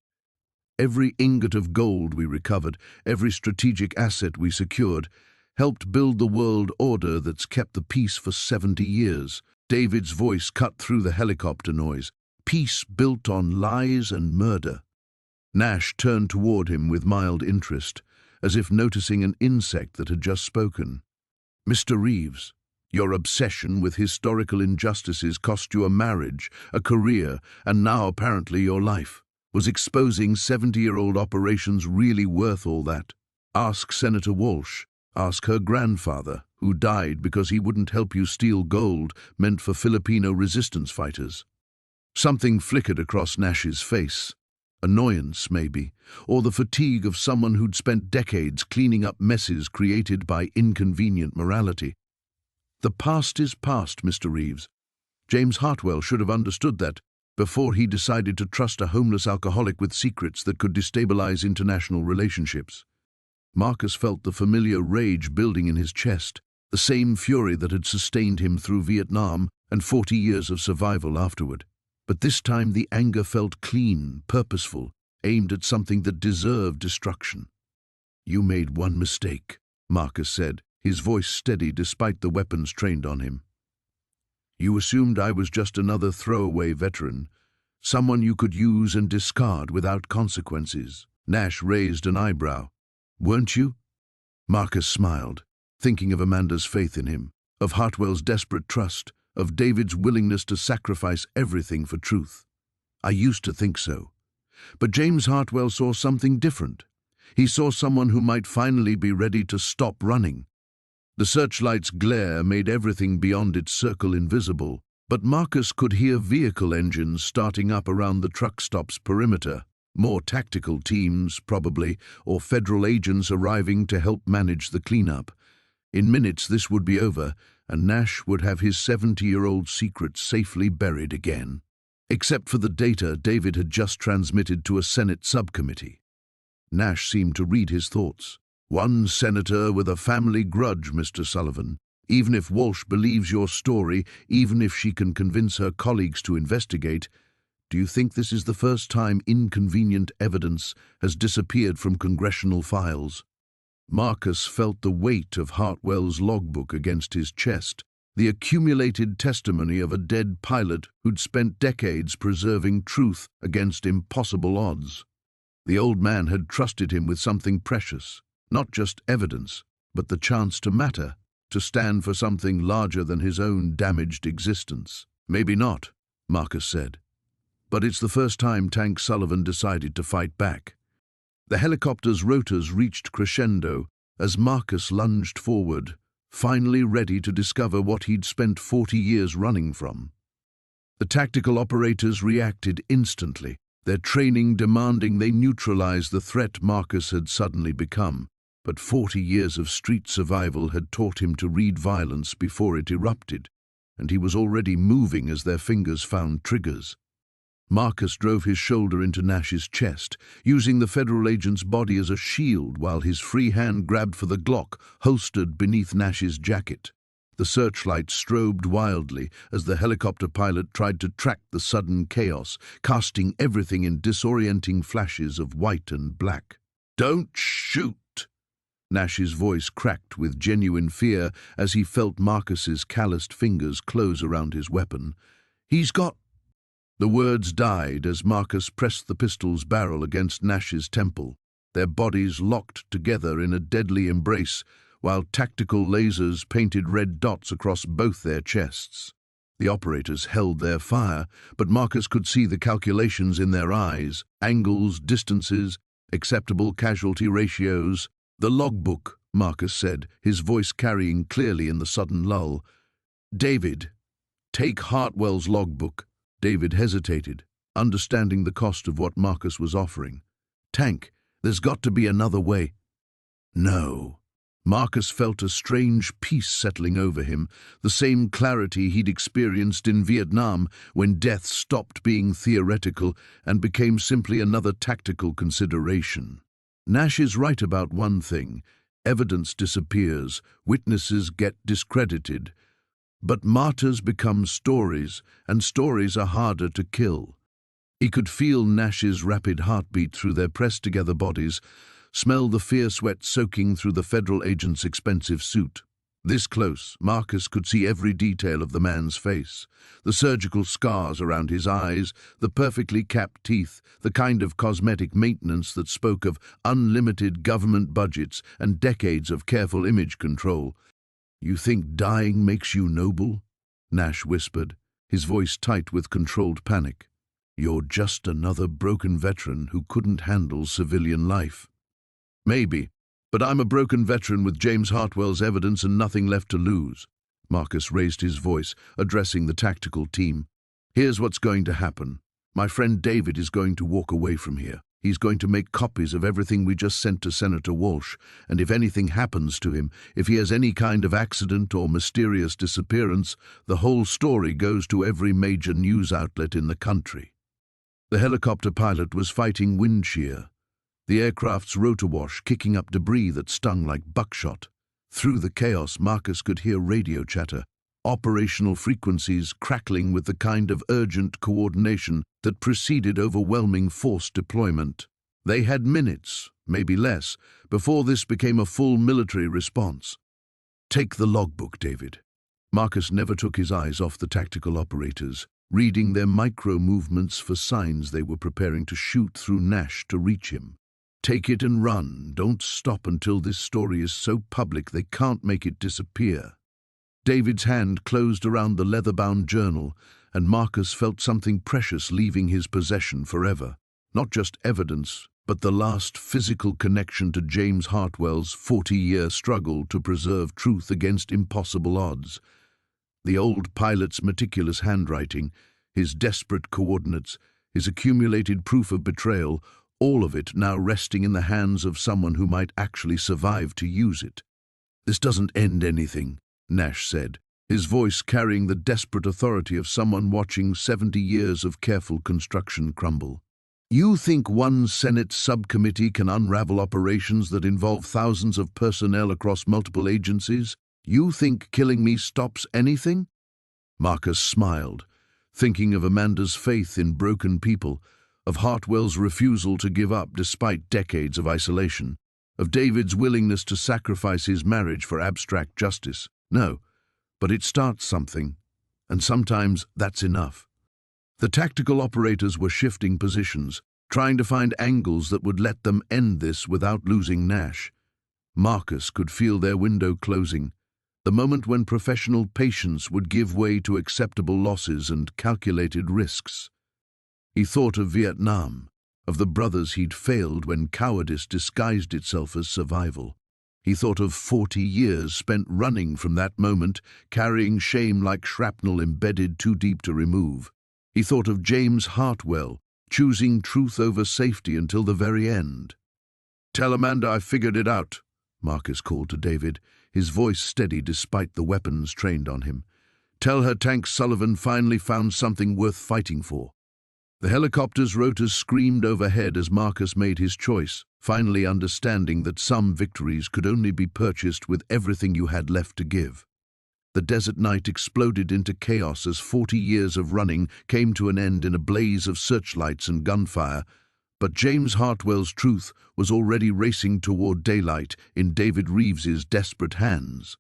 "Every ingot of gold we recovered, every strategic asset we secured, helped build the world order that's kept the peace for 70 years. David's voice cut through the helicopter noise. "Peace built on lies and murder." Nash turned toward him with mild interest, as if noticing an insect that had just spoken. "Mr. Reeves, your obsession with historical injustices cost you a marriage, a career, and now apparently your life. Was exposing 70-year-old operations really worth all that? Ask Senator Walsh. Ask her grandfather, who died because he wouldn't help you steal gold meant for Filipino resistance fighters." Something flickered across Nash's face. Annoyance, maybe, or the fatigue of someone who'd spent decades cleaning up messes created by inconvenient morality. "The past is past, Mr. Reeves. James Hartwell should have understood that before he decided to trust a homeless alcoholic with secrets that could destabilize international relationships." Marcus felt the familiar rage building in his chest, the same fury that had sustained him through Vietnam and 40 years of survival afterward. But this time the anger felt clean, purposeful, aimed at something that deserved destruction. "You made one mistake," Marcus said, his voice steady despite the weapons trained on him. "You assumed I was just another throwaway veteran, someone you could use and discard without consequences." Nash raised an eyebrow. "Weren't you?" Marcus smiled, thinking of Amanda's faith in him, of Hartwell's desperate trust, of David's willingness to sacrifice everything for truth. "I used to think so. But James Hartwell saw something different. He saw someone who might finally be ready to stop running." The searchlight's glare made everything beyond its circle invisible, but Marcus could hear vehicle engines starting up around the truck stop's perimeter. More tactical teams, probably, or federal agents arriving to help manage the cleanup. In minutes this would be over, and Nash would have his 70-year-old secret safely buried again. Except for the data David had just transmitted to a Senate subcommittee. Nash seemed to read his thoughts. "One senator with a family grudge, Mr. Sullivan. Even if Walsh believes your story, even if she can convince her colleagues to investigate, do you think this is the first time inconvenient evidence has disappeared from congressional files?" Marcus felt the weight of Hartwell's logbook against his chest, the accumulated testimony of a dead pilot who'd spent decades preserving truth against impossible odds. The old man had trusted him with something precious, not just evidence, but the chance to matter, to stand for something larger than his own damaged existence. Maybe not, Marcus said. But it's the first time Tank Sullivan decided to fight back. The helicopter's rotors reached crescendo as Marcus lunged forward, finally ready to discover what he'd spent 40 years running from. The tactical operators reacted instantly, their training demanding they neutralize the threat Marcus had suddenly become. But 40 years of street survival had taught him to read violence before it erupted, and he was already moving as their fingers found triggers. Marcus drove his shoulder into Nash's chest, using the federal agent's body as a shield while his free hand grabbed for the Glock holstered beneath Nash's jacket. The searchlight strobed wildly as the helicopter pilot tried to track the sudden chaos, casting everything in disorienting flashes of white and black. "Don't shoot!" Nash's voice cracked with genuine fear as he felt Marcus's calloused fingers close around his weapon. "He's got—" The words died as Marcus pressed the pistol's barrel against Nash's temple, their bodies locked together in a deadly embrace, while tactical lasers painted red dots across both their chests. The operators held their fire, but Marcus could see the calculations in their eyes, angles, distances, acceptable casualty ratios. "The logbook," Marcus said, his voice carrying clearly in the sudden lull. "David, take Hartwell's logbook." David hesitated, understanding the cost of what Marcus was offering. "Tank, there's got to be another way." "No." Marcus felt a strange peace settling over him, the same clarity he'd experienced in Vietnam when death stopped being theoretical and became simply another tactical consideration. Nash is right about one thing: evidence disappears, witnesses get discredited. But martyrs become stories, and stories are harder to kill. He could feel Nash's rapid heartbeat through their pressed-together bodies, smell the fear sweat soaking through the federal agent's expensive suit. This close, Marcus could see every detail of the man's face, the surgical scars around his eyes, the perfectly capped teeth, the kind of cosmetic maintenance that spoke of unlimited government budgets and decades of careful image control. "You think dying makes you noble?" Nash whispered, his voice tight with controlled panic. "You're just another broken veteran who couldn't handle civilian life." "Maybe, but I'm a broken veteran with James Hartwell's evidence and nothing left to lose." Marcus raised his voice, addressing the tactical team. "Here's what's going to happen. My friend David is going to walk away from here. He's going to make copies of everything we just sent to Senator Walsh, and if anything happens to him, if he has any kind of accident or mysterious disappearance, the whole story goes to every major news outlet in the country." The helicopter pilot was fighting wind shear, the aircraft's rotor wash kicking up debris that stung like buckshot. Through the chaos, Marcus could hear radio chatter, operational frequencies crackling with the kind of urgent coordination that preceded overwhelming force deployment. They had minutes, maybe less, before this became a full military response. "Take the logbook, David." Marcus never took his eyes off the tactical operators, reading their micro-movements for signs they were preparing to shoot through Nash to reach him. "Take it and run. Don't stop until this story is so public they can't make it disappear." David's hand closed around the leather-bound journal, and Marcus felt something precious leaving his possession forever. Not just evidence, but the last physical connection to James Hartwell's 40-year struggle to preserve truth against impossible odds. The old pilot's meticulous handwriting, his desperate coordinates, his accumulated proof of betrayal, all of it now resting in the hands of someone who might actually survive to use it. "This doesn't end anything," Nash said, his voice carrying the desperate authority of someone watching 70 years of careful construction crumble. "You think one Senate subcommittee can unravel operations that involve thousands of personnel across multiple agencies? You think killing me stops anything?" Marcus smiled, thinking of Amanda's faith in broken people, of Hartwell's refusal to give up despite decades of isolation, of David's willingness to sacrifice his marriage for abstract justice. No, but it starts something, and sometimes that's enough. The tactical operators were shifting positions, trying to find angles that would let them end this without losing Nash. Marcus could feel their window closing, the moment when professional patience would give way to acceptable losses and calculated risks. He thought of Vietnam, of the brothers he'd failed when cowardice disguised itself as survival. He thought of 40 years spent running from that moment, carrying shame like shrapnel embedded too deep to remove. He thought of James Hartwell, choosing truth over safety until the very end. "Tell Amanda I figured it out," Marcus called to David, his voice steady despite the weapons trained on him. "Tell her Tank Sullivan finally found something worth fighting for." The helicopter's rotors screamed overhead as Marcus made his choice, finally understanding that some victories could only be purchased with everything you had left to give. The desert night exploded into chaos as 40 years of running came to an end in a blaze of searchlights and gunfire, but James Hartwell's truth was already racing toward daylight in David Reeves's desperate hands.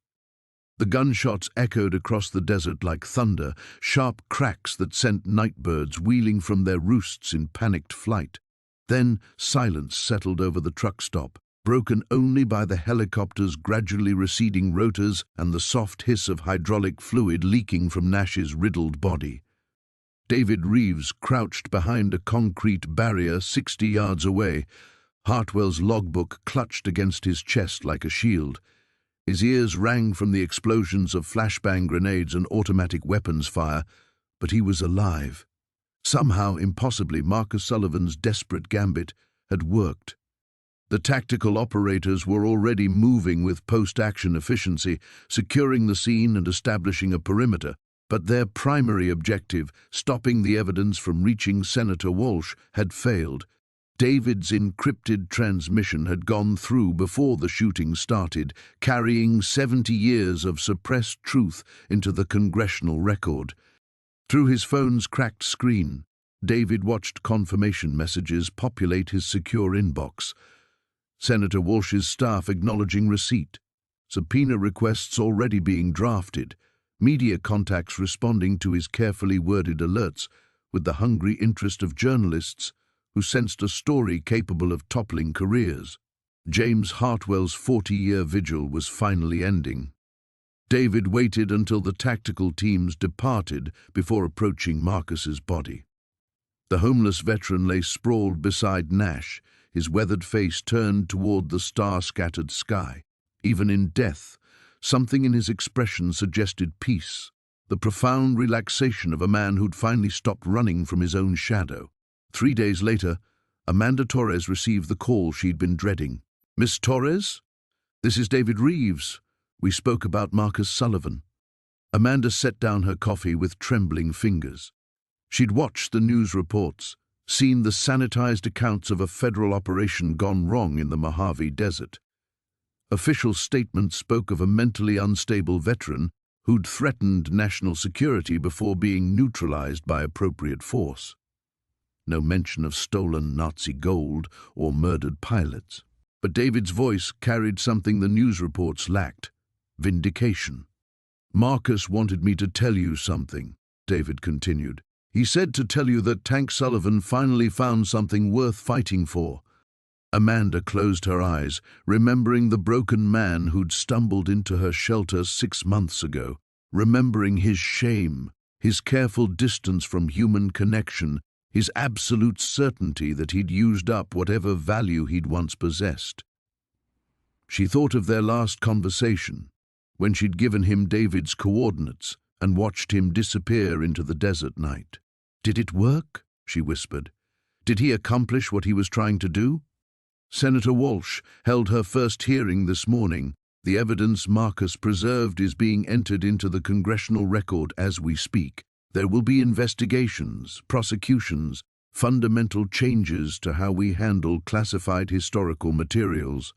The gunshots echoed across the desert like thunder, sharp cracks that sent nightbirds wheeling from their roosts in panicked flight. Then silence settled over the truck stop, broken only by the helicopter's gradually receding rotors and the soft hiss of hydraulic fluid leaking from Nash's riddled body. David Reeves crouched behind a concrete barrier 60 yards away, Hartwell's logbook clutched against his chest like a shield. His ears rang from the explosions of flashbang grenades and automatic weapons fire, but he was alive. Somehow, impossibly, Marcus Sullivan's desperate gambit had worked. The tactical operators were already moving with post-action efficiency, securing the scene and establishing a perimeter, but their primary objective, stopping the evidence from reaching Senator Walsh, had failed. David's encrypted transmission had gone through before the shooting started, carrying 70 years of suppressed truth into the congressional record. Through his phone's cracked screen, David watched confirmation messages populate his secure inbox. Senator Walsh's staff acknowledging receipt, subpoena requests already being drafted, media contacts responding to his carefully worded alerts with the hungry interest of journalists who sensed a story capable of toppling careers. James Hartwell's 40-year vigil was finally ending. David waited until the tactical teams departed before approaching Marcus's body. The homeless veteran lay sprawled beside Nash, his weathered face turned toward the star-scattered sky. Even in death, something in his expression suggested peace, the profound relaxation of a man who'd finally stopped running from his own shadow. 3 days later, Amanda Torres received the call she'd been dreading. "Miss Torres? This is David Reeves. We spoke about Marcus Sullivan." Amanda set down her coffee with trembling fingers. She'd watched the news reports, seen the sanitized accounts of a federal operation gone wrong in the Mojave Desert. Official statements spoke of a mentally unstable veteran who'd threatened national security before being neutralized by appropriate force. No mention of stolen Nazi gold or murdered pilots. But David's voice carried something the news reports lacked: vindication. "Marcus wanted me to tell you something," David continued. "He said to tell you that Tank Sullivan finally found something worth fighting for." Amanda closed her eyes, remembering the broken man who'd stumbled into her shelter 6 months ago, remembering his shame, his careful distance from human connection, his absolute certainty that he'd used up whatever value he'd once possessed. She thought of their last conversation, when she'd given him David's coordinates and watched him disappear into the desert night. "Did it work?" she whispered. "Did he accomplish what he was trying to do?" Senator Walsh held her first hearing this morning. The evidence Marcus preserved is being entered into the congressional record as we speak. There will be investigations, prosecutions, fundamental changes to how we handle classified historical materials.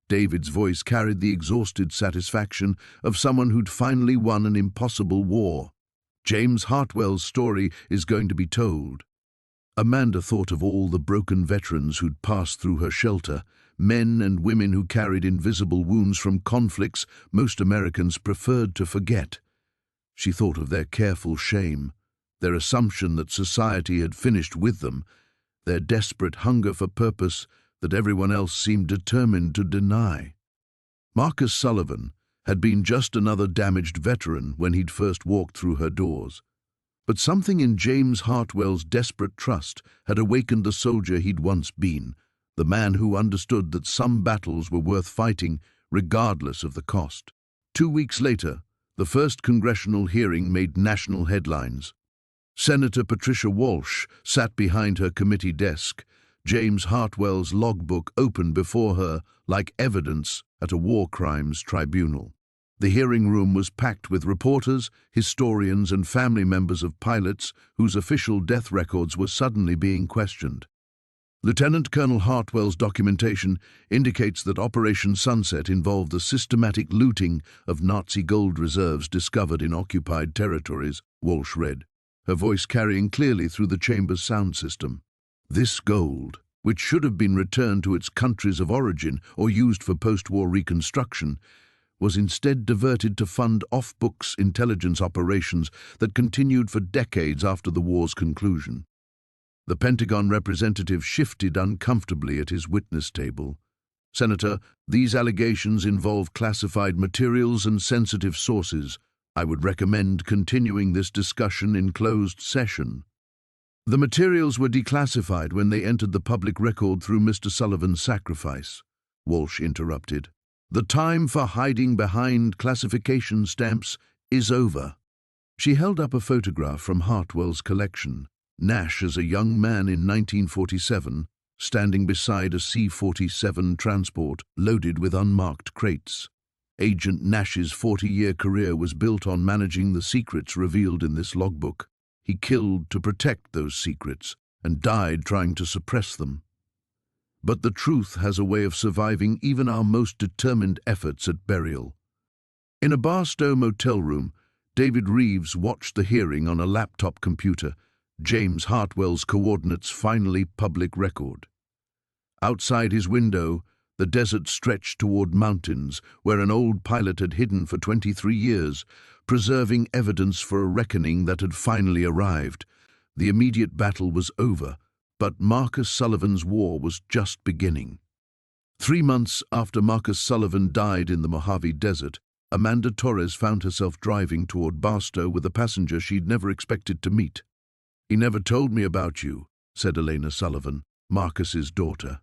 David's voice carried the exhausted satisfaction of someone who'd finally won an impossible war. James Hartwell's story is going to be told. Amanda thought of all the broken veterans who'd passed through her shelter, men and women who carried invisible wounds from conflicts most Americans preferred to forget. She thought of their careful shame, their assumption that society had finished with them, their desperate hunger for purpose that everyone else seemed determined to deny. Marcus Sullivan had been just another damaged veteran when he'd first walked through her doors. But something in James Hartwell's desperate trust had awakened the soldier he'd once been, the man who understood that some battles were worth fighting regardless of the cost. 2 weeks later, the first congressional hearing made national headlines. Senator Patricia Walsh sat behind her committee desk, James Hartwell's logbook open before her like evidence at a war crimes tribunal. The hearing room was packed with reporters, historians, and family members of pilots whose official death records were suddenly being questioned. Lieutenant Colonel Hartwell's documentation indicates that Operation Sunset involved the systematic looting of Nazi gold reserves discovered in occupied territories, Walsh read, her voice carrying clearly through the chamber's sound system. This gold, which should have been returned to its countries of origin or used for post-war reconstruction, was instead diverted to fund off-books intelligence operations that continued for decades after the war's conclusion. The Pentagon representative shifted uncomfortably at his witness table. "Senator, these allegations involve classified materials and sensitive sources. I would recommend continuing this discussion in closed session." "The materials were declassified when they entered the public record through Mr. Sullivan's sacrifice," Walsh interrupted. "The time for hiding behind classification stamps is over." She held up a photograph from Hartwell's collection. Nash as a young man in 1947, standing beside a C-47 transport loaded with unmarked crates. Agent Nash's 40-year career was built on managing the secrets revealed in this logbook. He killed to protect those secrets and died trying to suppress them. But the truth has a way of surviving even our most determined efforts at burial. In a Barstow motel room, David Reeves watched the hearing on a laptop computer, James Hartwell's coordinates finally public record. Outside his window, the desert stretched toward mountains where an old pilot had hidden for 23 years, preserving evidence for a reckoning that had finally arrived. The immediate battle was over, but Marcus Sullivan's war was just beginning. 3 months after Marcus Sullivan died in the Mojave Desert, Amanda Torres found herself driving toward Barstow with a passenger she'd never expected to meet. "He never told me about you," said Elena Sullivan, Marcus's daughter.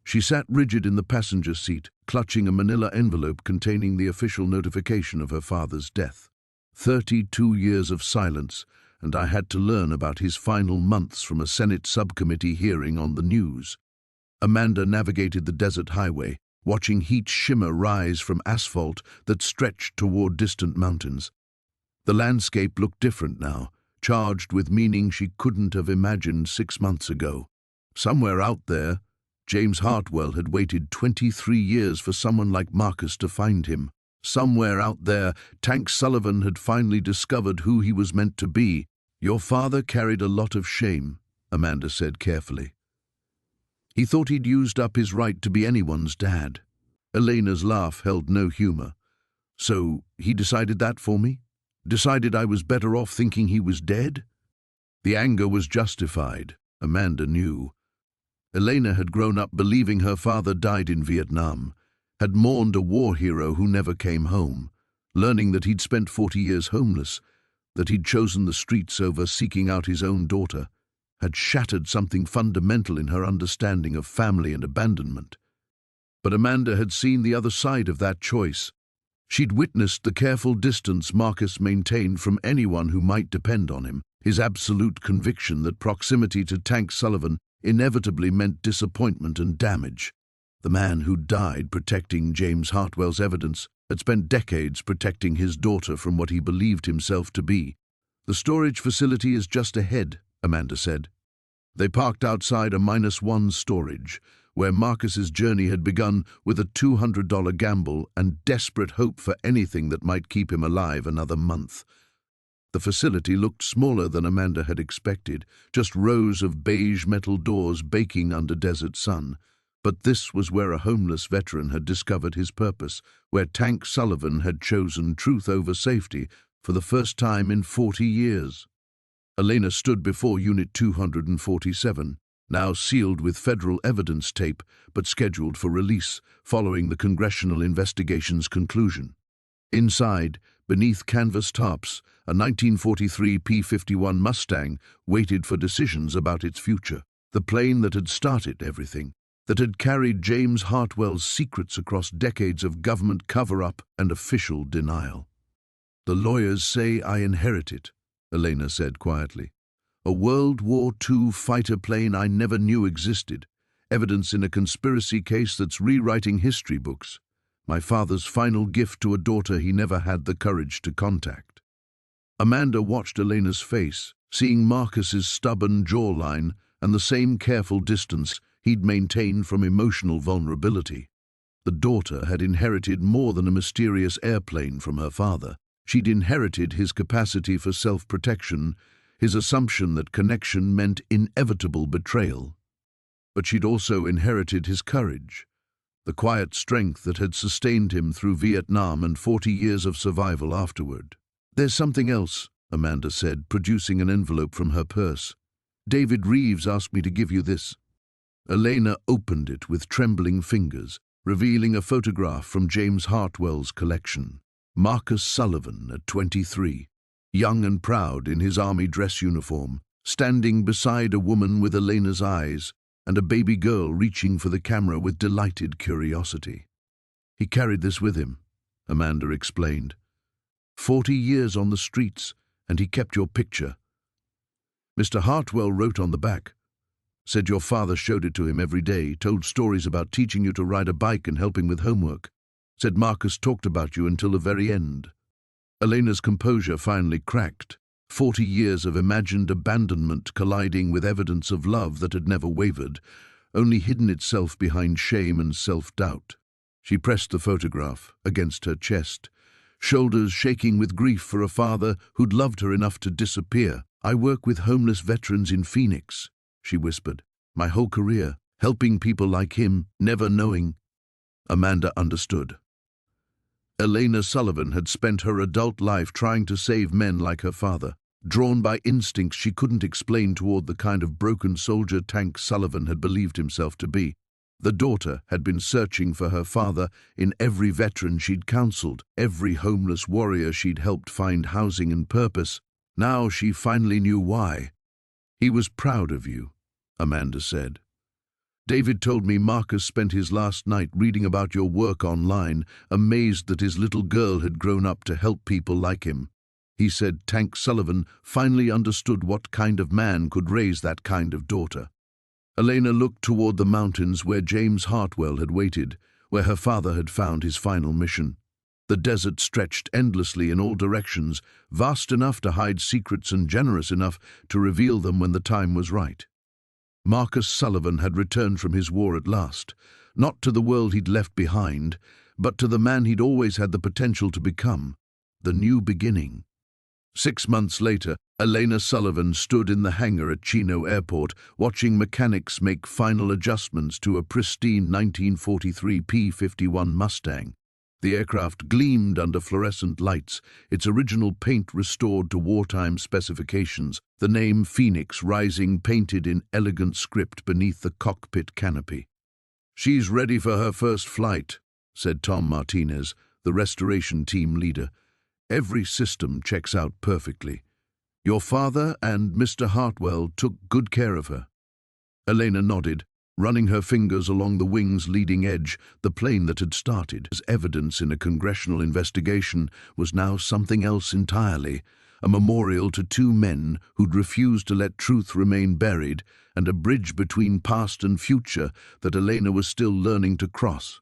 She sat rigid in the passenger seat, clutching a manila envelope containing the official notification of her father's death. 32 years of silence, and I had to learn about his final months from a Senate subcommittee hearing on the news. Amanda navigated the desert highway, watching heat shimmer rise from asphalt that stretched toward distant mountains. The landscape looked different now, charged with meaning she couldn't have imagined 6 months ago. Somewhere out there, James Hartwell had waited 23 years for someone like Marcus to find him. Somewhere out there, Tank Sullivan had finally discovered who he was meant to be. "Your father carried a lot of shame," Amanda said carefully. "He thought he'd used up his right to be anyone's dad." Elena's laugh held no humor. "So he decided that for me? Decided I was better off thinking he was dead?" The anger was justified, Amanda knew. Elena had grown up believing her father died in Vietnam, had mourned a war hero who never came home, learning that he'd spent 40 years homeless, that he'd chosen the streets over seeking out his own daughter, had shattered something fundamental in her understanding of family and abandonment. But Amanda had seen the other side of that choice. She'd witnessed the careful distance Marcus maintained from anyone who might depend on him, his absolute conviction that proximity to Tank Sullivan inevitably meant disappointment and damage. The man who died protecting James Hartwell's evidence had spent decades protecting his daughter from what he believed himself to be. "The storage facility is just ahead," Amanda said. They parked outside a -1 storage, where Marcus's journey had begun with a $200 gamble and desperate hope for anything that might keep him alive another month. The facility looked smaller than Amanda had expected, just rows of beige metal doors baking under desert sun. But this was where a homeless veteran had discovered his purpose, where Tank Sullivan had chosen truth over safety for the first time in 40 years. Elena stood before Unit 247, now sealed with federal evidence tape but scheduled for release following the congressional investigation's conclusion. Inside, beneath canvas tops, a 1943 P-51 Mustang waited for decisions about its future. The plane that had started everything, that had carried James Hartwell's secrets across decades of government cover-up and official denial. "The lawyers say I inherit it," Elena said quietly. "A World War II fighter plane I never knew existed, evidence in a conspiracy case that's rewriting history books. My father's final gift to a daughter he never had the courage to contact." Amanda watched Elena's face, seeing Marcus's stubborn jawline and the same careful distance he'd maintained from emotional vulnerability. The daughter had inherited more than a mysterious airplane from her father. She'd inherited his capacity for self-protection, his assumption that connection meant inevitable betrayal. But she'd also inherited his courage, the quiet strength that had sustained him through Vietnam and 40 years of survival afterward. "There's something else," Amanda said, producing an envelope from her purse. "David Reeves asked me to give you this." Elena opened it with trembling fingers, revealing a photograph from James Hartwell's collection. Marcus Sullivan at 23, young and proud in his army dress uniform, standing beside a woman with Elena's eyes and a baby girl reaching for the camera with delighted curiosity. "He carried this with him," Amanda explained. 40 years on the streets, and he kept your picture. Mr. Hartwell wrote on the back, said your father showed it to him every day, told stories about teaching you to ride a bike and helping with homework. Said Marcus talked about you until the very end. Elena's composure finally cracked, 40 years of imagined abandonment colliding with evidence of love that had never wavered, only hidden itself behind shame and self-doubt. She pressed the photograph against her chest, shoulders shaking with grief for a father who'd loved her enough to disappear. "I work with homeless veterans in Phoenix," she whispered. "My whole career, helping people like him, never knowing." Amanda understood. Elena Sullivan had spent her adult life trying to save men like her father, drawn by instincts she couldn't explain toward the kind of broken soldier Tank Sullivan had believed himself to be. The daughter had been searching for her father in every veteran she'd counseled, every homeless warrior she'd helped find housing and purpose. Now she finally knew why. "He was proud of you," Amanda said. "David told me Marcus spent his last night reading about your work online, amazed that his little girl had grown up to help people like him. He said Tank Sullivan finally understood what kind of man could raise that kind of daughter." Elena looked toward the mountains where James Hartwell had waited, where her father had found his final mission. The desert stretched endlessly in all directions, vast enough to hide secrets and generous enough to reveal them when the time was right. Marcus Sullivan had returned from his war at last, not to the world he'd left behind, but to the man he'd always had the potential to become, the new beginning. 6 months later, Elena Sullivan stood in the hangar at Chino Airport, watching mechanics make final adjustments to a pristine 1943 P-51 Mustang. The aircraft gleamed under fluorescent lights, its original paint restored to wartime specifications, the name Phoenix rising painted in elegant script beneath the cockpit canopy. "She's ready for her first flight," said Tom Martinez, the restoration team leader. "Every system checks out perfectly. Your father and Mr. Hartwell took good care of her." Elena nodded, running her fingers along the wing's leading edge. The plane that had started as evidence in a congressional investigation was now something else entirely, a memorial to 2 men who'd refused to let truth remain buried, and a bridge between past and future that Elena was still learning to cross.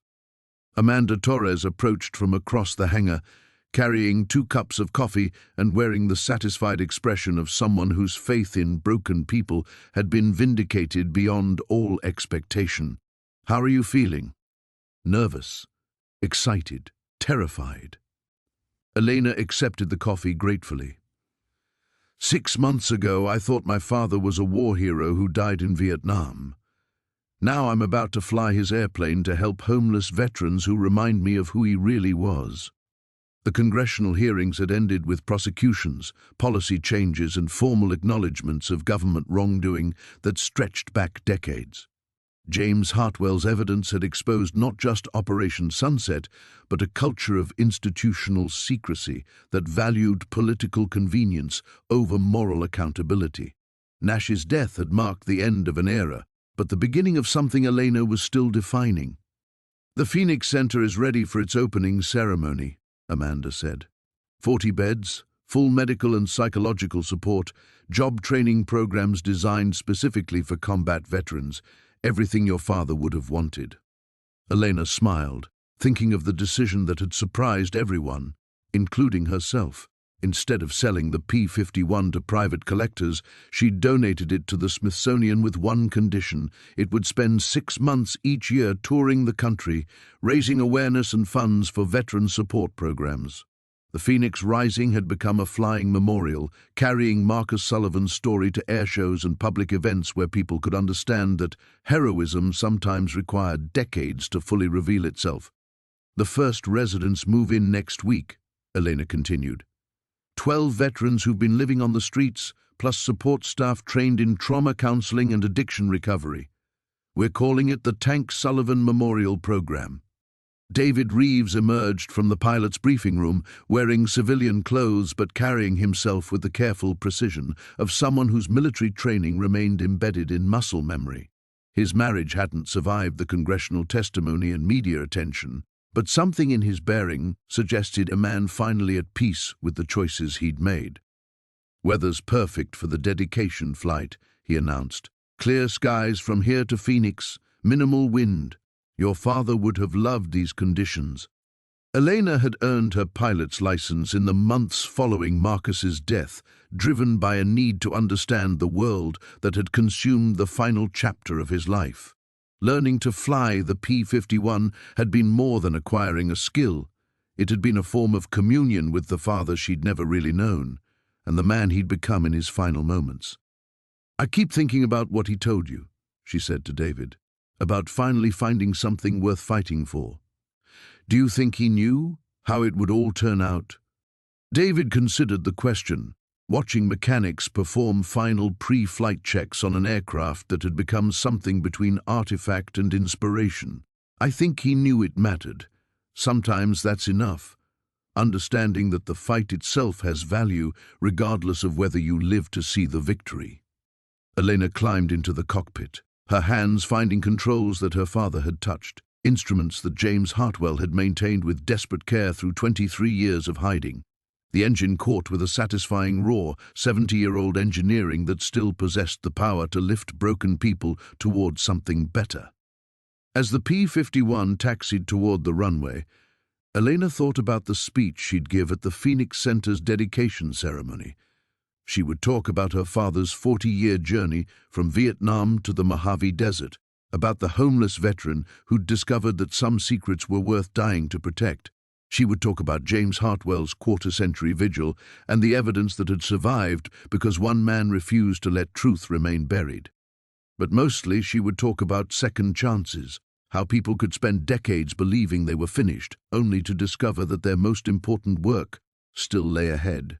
Amanda Torres approached from across the hangar, carrying 2 cups of coffee and wearing the satisfied expression of someone whose faith in broken people had been vindicated beyond all expectation. "How are you feeling?" "Nervous, excited, terrified." Elena accepted the coffee gratefully. 6 months ago, I thought my father was a war hero who died in Vietnam. Now I'm about to fly his airplane to help homeless veterans who remind me of who he really was." The congressional hearings had ended with prosecutions, policy changes, and formal acknowledgments of government wrongdoing that stretched back decades. James Hartwell's evidence had exposed not just Operation Sunset, but a culture of institutional secrecy that valued political convenience over moral accountability. Nash's death had marked the end of an era, but the beginning of something Elena was still defining. "The Phoenix Center is ready for its opening ceremony," Amanda said. 40 beds, full medical and psychological support, job training programs designed specifically for combat veterans, everything your father would have wanted. Elena smiled, thinking of the decision that had surprised everyone, including herself. Instead of selling the P-51 to private collectors, she'd donated it to the Smithsonian with one condition: it would spend 6 months each year touring the country, raising awareness and funds for veteran support programs. The Phoenix Rising had become a flying memorial, carrying Marcus Sullivan's story to air shows and public events where people could understand that heroism sometimes required decades to fully reveal itself. "The first residents move in next week," Elena continued. 12 veterans who've been living on the streets, plus support staff trained in trauma counseling and addiction recovery. We're calling it the Tank Sullivan Memorial Program. David Reeves emerged from the pilot's briefing room, wearing civilian clothes but carrying himself with the careful precision of someone whose military training remained embedded in muscle memory. His marriage hadn't survived the congressional testimony and media attention, but something in his bearing suggested a man finally at peace with the choices he'd made. "Weather's perfect for the dedication flight," he announced. "Clear skies from here to Phoenix, minimal wind. Your father would have loved these conditions." Elena had earned her pilot's license in the months following Marcus's death, driven by a need to understand the world that had consumed the final chapter of his life. Learning to fly the P-51 had been more than acquiring a skill. It had been a form of communion with the father she'd never really known, and the man he'd become in his final moments. "I keep thinking about what he told you," she said to David, "about finally finding something worth fighting for. Do you think he knew how it would all turn out?" David considered the question, watching mechanics perform final pre-flight checks on an aircraft that had become something between artifact and inspiration. "I think he knew it mattered. Sometimes that's enough. Understanding that the fight itself has value, regardless of whether you live to see the victory." Elena climbed into the cockpit, her hands finding controls that her father had touched, instruments that James Hartwell had maintained with desperate care through 23 years of hiding. The engine caught with a satisfying roar, 70-year-old engineering that still possessed the power to lift broken people towards something better. As the P-51 taxied toward the runway, Elena thought about the speech she'd give at the Phoenix Center's dedication ceremony. She would talk about her father's 40-year journey from Vietnam to the Mojave Desert, about the homeless veteran who'd discovered that some secrets were worth dying to protect. She would talk about James Hartwell's quarter-century vigil and the evidence that had survived because one man refused to let truth remain buried. But mostly she would talk about second chances, how people could spend decades believing they were finished, only to discover that their most important work still lay ahead.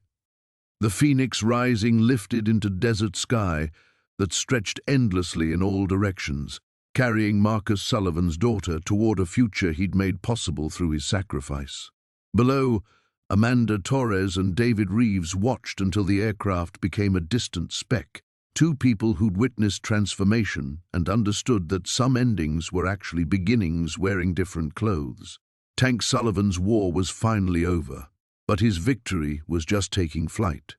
The Phoenix Rising lifted into desert sky that stretched endlessly in all directions, carrying Marcus Sullivan's daughter toward a future he'd made possible through his sacrifice. Below, Amanda Torres and David Reeves watched until the aircraft became a distant speck, two people who'd witnessed transformation and understood that some endings were actually beginnings wearing different clothes. Tank Sullivan's war was finally over, but his victory was just taking flight.